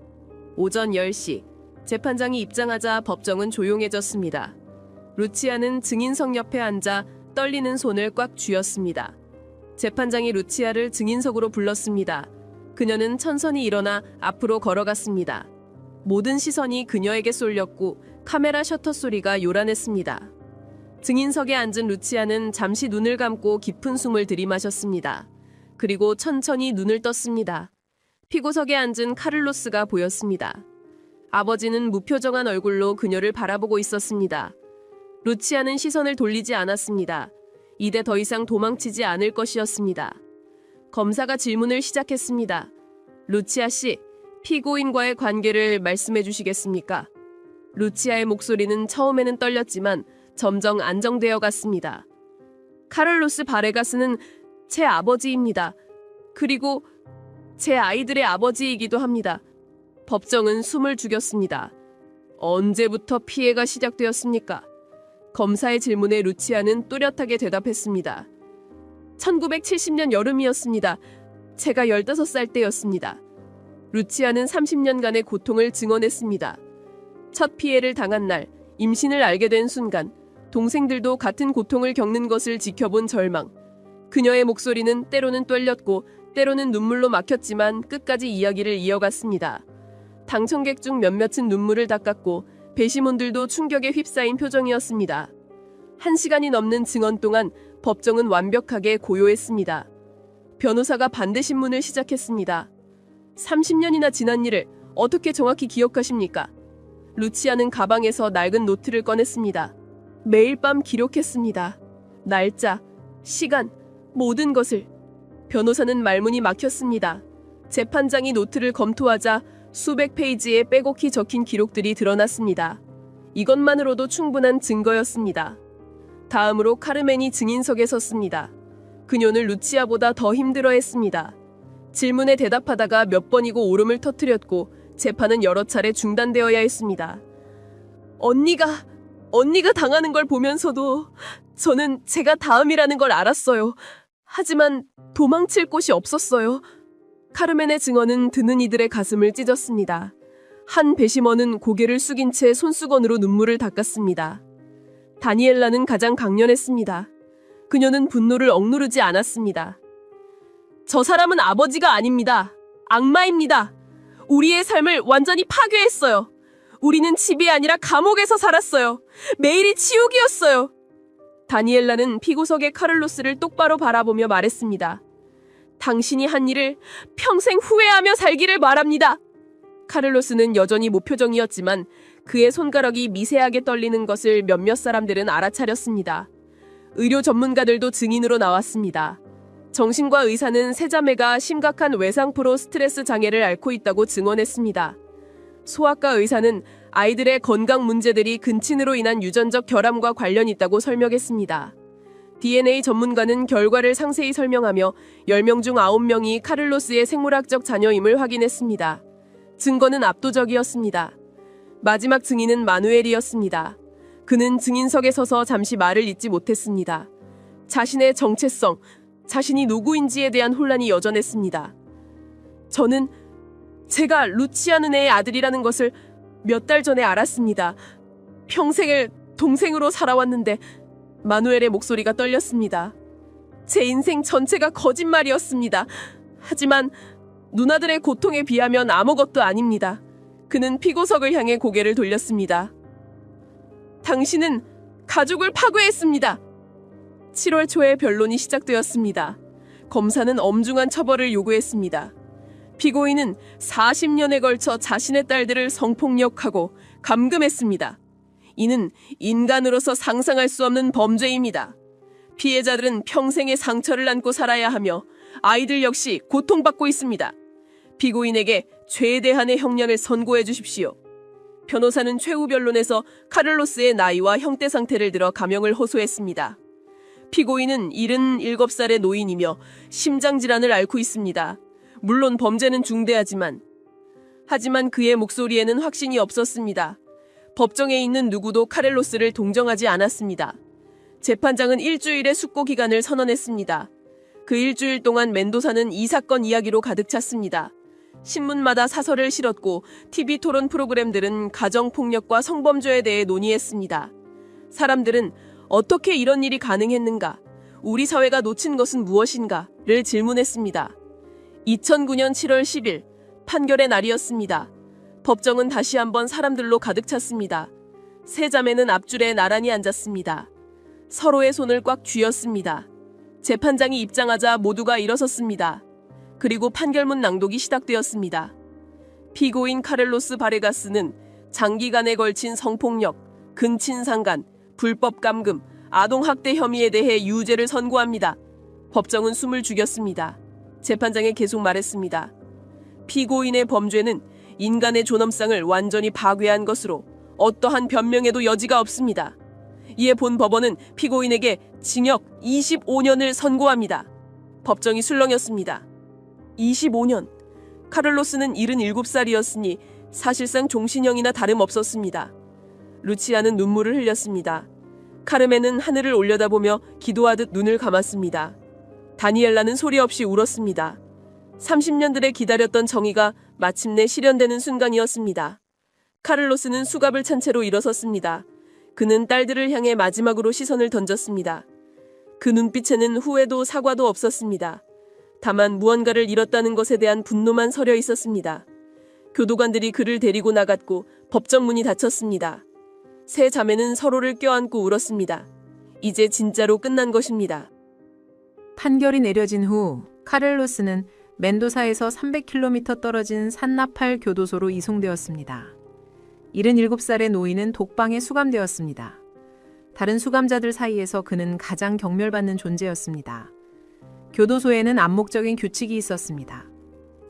오전 10시 재판장이 입장하자 법정은 조용해졌습니다. 루치아는 증인석 옆에 앉아 떨리는 손을 꽉 쥐었습니다. 재판장이 루치아를 증인석으로 불렀습니다. 그녀는 천천히 일어나 앞으로 걸어갔습니다. 모든 시선이 그녀에게 쏠렸고 카메라 셔터 소리가 요란했습니다. 증인석에 앉은 루치아는 잠시 눈을 감고 깊은 숨을 들이마셨습니다. 그리고 천천히 눈을 떴습니다. 피고석에 앉은 카를로스가 보였습니다. 아버지는 무표정한 얼굴로 그녀를 바라보고 있었습니다. 루치아는 시선을 돌리지 않았습니다. 이제 더 이상 도망치지 않을 것이었습니다. 검사가 질문을 시작했습니다. 루치아 씨, 피고인과의 관계를 말씀해 주시겠습니까? 루치아의 목소리는 처음에는 떨렸지만 점점 안정되어 갔습니다. 카를로스 바레가스는 제 아버지입니다. 그리고 제 아이들의 아버지이기도 합니다. 법정은 숨을 죽였습니다. 언제부터 피해가 시작되었습니까? 검사의 질문에 루치아는 또렷하게 대답했습니다. 1970년 여름이었습니다. 제가 15살 때였습니다. 루치아는 30년간의 고통을 증언했습니다. 첫 피해를 당한 날, 임신을 알게 된 순간, 동생들도 같은 고통을 겪는 것을 지켜본 절망. 그녀의 목소리는 때로는 떨렸고 때로는 눈물로 막혔지만 끝까지 이야기를 이어갔습니다. 당청객 중 몇몇은 눈물을 닦았고 배심원들도 충격에 휩싸인 표정이었습니다. 1시간이 넘는 증언 동안 법정은 완벽하게 고요했습니다. 변호사가 반대 신문을 시작했습니다. 30년이나 지난 일을 어떻게 정확히 기억하십니까? 루치아는 가방에서 낡은 노트를 꺼냈습니다. 매일 밤 기록했습니다. 날짜, 시간, 모든 것을. 변호사는 말문이 막혔습니다. 재판장이 노트를 검토하자 수백 페이지에 빼곡히 적힌 기록들이 드러났습니다. 이것만으로도 충분한 증거였습니다. 다음으로 카르멘이 증인석에 섰습니다. 그녀는 루치아보다 더 힘들어했습니다. 질문에 대답하다가 몇 번이고 울음을 터뜨렸고 재판은 여러 차례 중단되어야 했습니다. 언니가 당하는 걸 보면서도 저는 제가 다음이라는 걸 알았어요. 하지만 도망칠 곳이 없었어요. 카르멘의 증언은 듣는 이들의 가슴을 찢었습니다. 한 배심원은 고개를 숙인 채 손수건으로 눈물을 닦았습니다. 다니엘라는 가장 강렬했습니다. 그녀는 분노를 억누르지 않았습니다. 저 사람은 아버지가 아닙니다. 악마입니다. 우리의 삶을 완전히 파괴했어요. 우리는 집이 아니라 감옥에서 살았어요. 매일이 지옥이었어요. 다니엘라는 피고석의 카를로스를 똑바로 바라보며 말했습니다. 당신이 한 일을 평생 후회하며 살기를 바랍니다. 카를로스는 여전히 무표정이었지만 그의 손가락이 미세하게 떨리는 것을 몇몇 사람들은 알아차렸습니다. 의료 전문가들도 증인으로 나왔습니다. 정신과 의사는 세 자매가 심각한 외상푸로 스트레스 장애를 앓고 있다고 증언했습니다. 소아과 의사는 아이들의 건강 문제들이 근친으로 인한 유전적 결함과 관련이 있다고 설명했습니다. DNA 전문가는 결과를 상세히 설명하며 10명 중 9명이 카를로스의 생물학적 자녀임을 확인했습니다. 증거는 압도적이었습니다. 마지막 증인은 마누엘이었습니다. 그는 증인석에 서서 잠시 말을 잇지 못했습니다. 자신의 정체성, 자신이 누구인지에 대한 혼란이 여전했습니다. 저는 제가 루치아 누네의 아들이라는 것을 몇 달 전에 알았습니다. 평생을 동생으로 살아왔는데 마누엘의 목소리가 떨렸습니다. 제 인생 전체가 거짓말이었습니다. 하지만 누나들의 고통에 비하면 아무것도 아닙니다. 그는 피고석을 향해 고개를 돌렸습니다. 당신은 가족을 파괴했습니다. 7월 초에 변론이 시작되었습니다. 검사는 엄중한 처벌을 요구했습니다. 피고인은 40년에 걸쳐 자신의 딸들을 성폭력하고 감금했습니다. 이는 인간으로서 상상할 수 없는 범죄입니다. 피해자들은 평생의 상처를 안고 살아야 하며 아이들 역시 고통받고 있습니다. 피고인에게 최대한의 형량을 선고해 주십시오. 변호사는 최후 변론에서 카를로스의 나이와 형태 상태를 들어 감형을 호소했습니다. 피고인은 77살의 노인이며 심장질환을 앓고 있습니다. 물론 범죄는 중대하지만 그의 목소리에는 확신이 없었습니다. 법정에 있는 누구도 카를로스를 동정하지 않았습니다. 재판장은 일주일의 숙고 기간을 선언했습니다. 그 일주일 동안 멘도사는 이 사건 이야기로 가득 찼습니다. 신문마다 사설을 실었고 TV 토론 프로그램들은 가정폭력과 성범죄에 대해 논의했습니다. 사람들은 어떻게 이런 일이 가능했는가? 우리 사회가 놓친 것은 무엇인가?를 질문했습니다. 2009년 7월 10일 판결의 날이었습니다. 법정은 다시 한번 사람들로 가득 찼습니다. 세 자매는 앞줄에 나란히 앉았습니다. 서로의 손을 꽉 쥐었습니다. 재판장이 입장하자 모두가 일어섰습니다. 그리고 판결문 낭독이 시작되었습니다. 피고인 카를로스 바레가스는 장기간에 걸친 성폭력, 근친상간, 불법 감금, 아동학대 혐의에 대해 유죄를 선고합니다. 법정은 숨을 죽였습니다. 재판장이 계속 말했습니다. 피고인의 범죄는 인간의 존엄성을 완전히 파괴한 것으로 어떠한 변명에도 여지가 없습니다. 이에 본 법원은 피고인에게 징역 25년을 선고합니다. 법정이 술렁였습니다. 25년. 카를로스는 77살이었으니 사실상 종신형이나 다름없었습니다. 루치아는 눈물을 흘렸습니다. 카르멘은 하늘을 올려다보며 기도하듯 눈을 감았습니다. 다니엘라는 소리 없이 울었습니다. 30년들의 기다렸던 정의가 마침내 실현되는 순간이었습니다. 카를로스는 수갑을 찬 채로 일어섰습니다. 그는 딸들을 향해 마지막으로 시선을 던졌습니다. 그 눈빛에는 후회도 사과도 없었습니다. 다만 무언가를 잃었다는 것에 대한 분노만 서려 있었습니다. 교도관들이 그를 데리고 나갔고 법정 문이 닫혔습니다. 세 자매는 서로를 껴안고 울었습니다. 이제 진짜로 끝난 것입니다. 판결이 내려진 후 카를로스는 멘도사에서 300km 떨어진 산나팔 교도소로 이송되었습니다. 77살의 노인은 독방에 수감되었습니다. 다른 수감자들 사이에서 그는 가장 경멸받는 존재였습니다. 교도소에는 암묵적인 규칙이 있었습니다.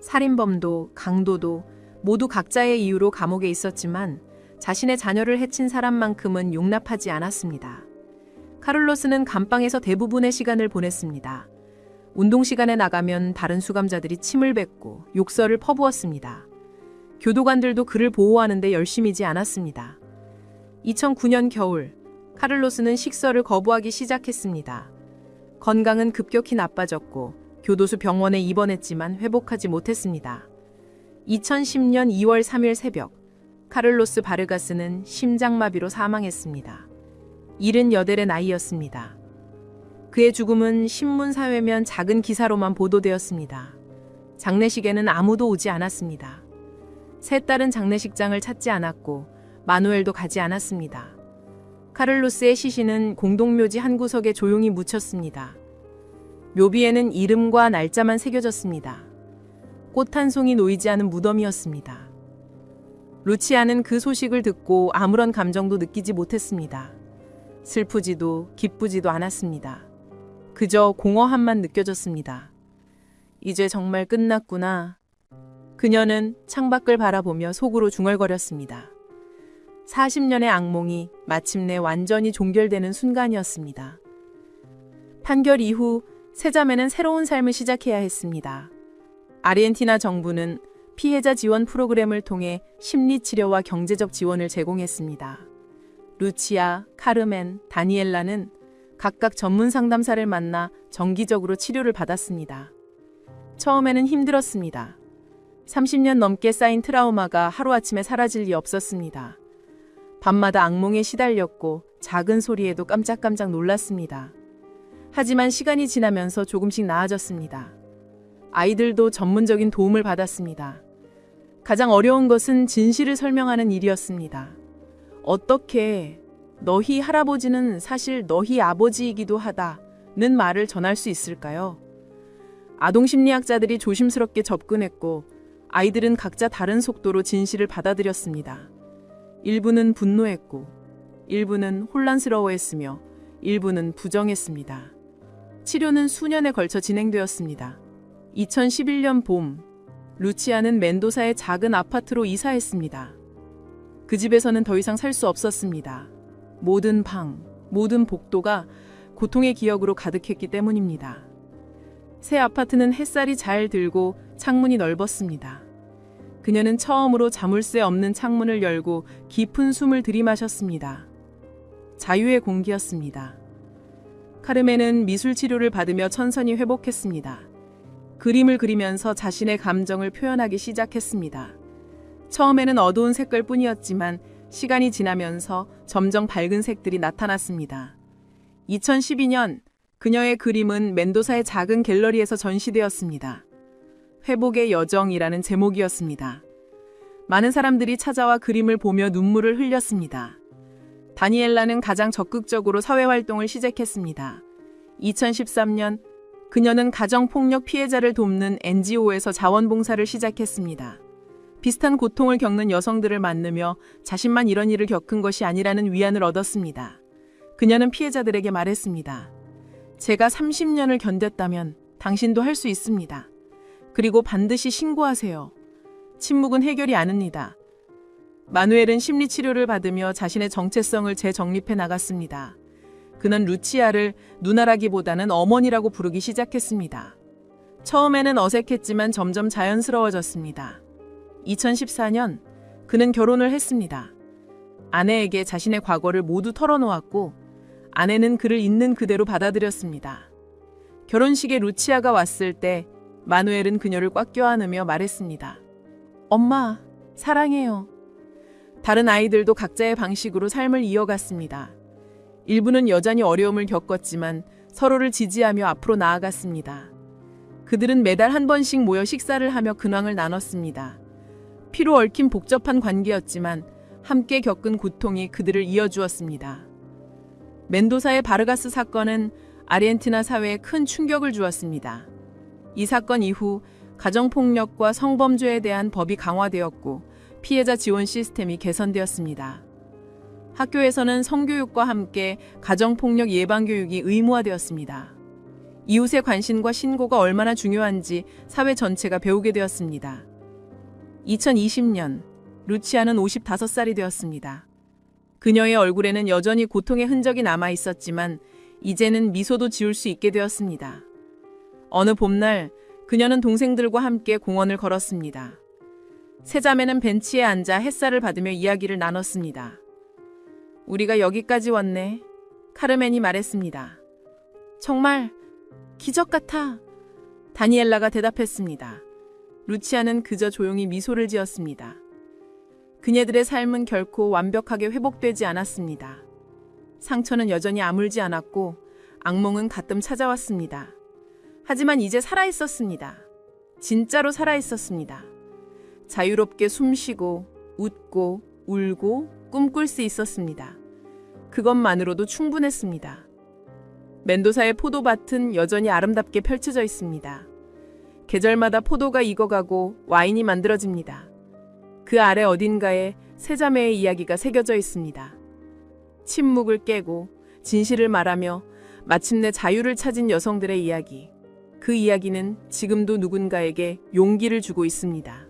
살인범도 강도도 모두 각자의 이유로 감옥에 있었지만 자신의 자녀를 해친 사람만큼은 용납하지 않았습니다. 카를로스는 감방에서 대부분의 시간을 보냈습니다. 운동 시간에 나가면 다른 수감자들이 침을 뱉고 욕설을 퍼부었습니다. 교도관들도 그를 보호하는데 열심이지 않았습니다. 2009년 겨울, 카를로스는 식사를 거부하기 시작했습니다. 건강은 급격히 나빠졌고 교도소 병원에 입원했지만 회복하지 못했습니다. 2010년 2월 3일 새벽, 카를로스 바르가스는 심장마비로 사망했습니다. 78의 나이였습니다. 그의 죽음은 신문 사회면 작은 기사로만 보도되었습니다. 장례식에는 아무도 오지 않았습니다. 세 딸은 장례식장을 찾지 않았고 마누엘도 가지 않았습니다. 카를로스의 시신은 공동묘지 한 구석에 조용히 묻혔습니다. 묘비에는 이름과 날짜만 새겨졌습니다. 꽃 한 송이 놓이지 않은 무덤이었습니다. 루치아는 그 소식을 듣고 아무런 감정도 느끼지 못했습니다. 슬프지도 기쁘지도 않았습니다. 그저 공허함만 느껴졌습니다. 이제 정말 끝났구나. 그녀는 창밖을 바라보며 속으로 중얼거렸습니다. 40년의 악몽이 마침내 완전히 종결되는 순간이었습니다. 판결 이후 세자매는 새로운 삶을 시작해야 했습니다. 아르헨티나 정부는 피해자 지원 프로그램을 통해 심리치료와 경제적 지원을 제공했습니다. 루치아, 카르멘, 다니엘라는 각각 전문 상담사를 만나 정기적으로 치료를 받았습니다. 처음에는 힘들었습니다. 30년 넘게 쌓인 트라우마가 하루아침에 사라질 리 없었습니다. 밤마다 악몽에 시달렸고 작은 소리에도 깜짝깜짝 놀랐습니다. 하지만 시간이 지나면서 조금씩 나아졌습니다. 아이들도 전문적인 도움을 받았습니다. 가장 어려운 것은 진실을 설명하는 일이었습니다. 어떻게 너희 할아버지는 사실 너희 아버지이기도 하다는 말을 전할 수 있을까요? 아동심리학자들이 조심스럽게 접근했고 아이들은 각자 다른 속도로 진실을 받아들였습니다. 일부는 분노했고 일부는 혼란스러워했으며 일부는 부정했습니다. 치료는 수년에 걸쳐 진행되었습니다. 2011년 봄, 루치아는 멘도사의 작은 아파트로 이사했습니다. 그 집에서는 더 이상 살 수 없었습니다. 모든 방, 모든 복도가 고통의 기억으로 가득했기 때문입니다. 새 아파트는 햇살이 잘 들고 창문이 넓었습니다. 그녀는 처음으로 자물쇠 없는 창문을 열고 깊은 숨을 들이마셨습니다. 자유의 공기였습니다. 카르멘은 미술 치료를 받으며 천천히 회복했습니다. 그림을 그리면서 자신의 감정을 표현하기 시작했습니다. 처음에는 어두운 색깔 뿐이었지만 시간이 지나면서 점점 밝은 색들이 나타났습니다. 2012년 그녀의 그림은 멘도사의 작은 갤러리에서 전시되었습니다. 회복의 여정이라는 제목이었습니다. 많은 사람들이 찾아와 그림을 보며 눈물을 흘렸습니다. 다니엘라는 가장 적극적으로 사회활동을 시작했습니다. 2013년 그녀는 가정폭력 피해자를 돕는 NGO에서 자원봉사를 시작했습니다. 비슷한 고통을 겪는 여성들을 만나며 자신만 이런 일을 겪은 것이 아니라는 위안을 얻었습니다. 그녀는 피해자들에게 말했습니다. 제가 30년을 견뎠다면 당신도 할 수 있습니다. 그리고 반드시 신고하세요. 침묵은 해결이 아닙니다. 마누엘은 심리치료를 받으며 자신의 정체성을 재정립해 나갔습니다. 그는 루치아를 누나라기보다는 어머니라고 부르기 시작했습니다. 처음에는 어색했지만 점점 자연스러워졌습니다. 2014년 그는 결혼을 했습니다. 아내에게 자신의 과거를 모두 털어놓았고 아내는 그를 있는 그대로 받아들였습니다. 결혼식에 루치아가 왔을 때 마누엘은 그녀를 꽉 껴안으며 말했습니다. 엄마, 사랑해요. 다른 아이들도 각자의 방식으로 삶을 이어갔습니다. 일부는 여전히 어려움을 겪었지만 서로를 지지하며 앞으로 나아갔습니다. 그들은 매달 한 번씩 모여 식사를 하며 근황을 나눴습니다. 피로 얽힌 복잡한 관계였지만 함께 겪은 고통이 그들을 이어주었습니다. 멘도사의 바르가스 사건은 아르헨티나 사회에 큰 충격을 주었습니다. 이 사건 이후 가정폭력과 성범죄에 대한 법이 강화되었고 피해자 지원 시스템이 개선되었습니다. 학교에서는 성교육과 함께 가정폭력 예방교육이 의무화되었습니다. 이웃의 관심과 신고가 얼마나 중요한지 사회 전체가 배우게 되었습니다. 2020년, 루치아는 55살이 되었습니다. 그녀의 얼굴에는 여전히 고통의 흔적이 남아 있었지만 이제는 미소도 지을 수 있게 되었습니다. 어느 봄날 그녀는 동생들과 함께 공원을 걸었습니다. 세 자매는 벤치에 앉아 햇살을 받으며 이야기를 나눴습니다. 우리가 여기까지 왔네. 카르멘이 말했습니다. 정말 기적 같아. 다니엘라가 대답했습니다. 루치아는 그저 조용히 미소를 지었습니다. 그녀들의 삶은 결코 완벽하게 회복되지 않았습니다. 상처는 여전히 아물지 않았고 악몽은 가끔 찾아왔습니다. 하지만 이제 살아있었습니다. 진짜로 살아있었습니다. 자유롭게 숨쉬고 웃고 울고 꿈꿀 수 있었습니다. 그것만으로도 충분했습니다. 멘도사의 포도밭은 여전히 아름답게 펼쳐져 있습니다. 계절마다 포도가 익어가고 와인이 만들어집니다. 그 아래 어딘가에 세 자매의 이야기가 새겨져 있습니다. 침묵을 깨고 진실을 말하며 마침내 자유를 찾은 여성들의 이야기. 그 이야기는 지금도 누군가에게 용기를 주고 있습니다.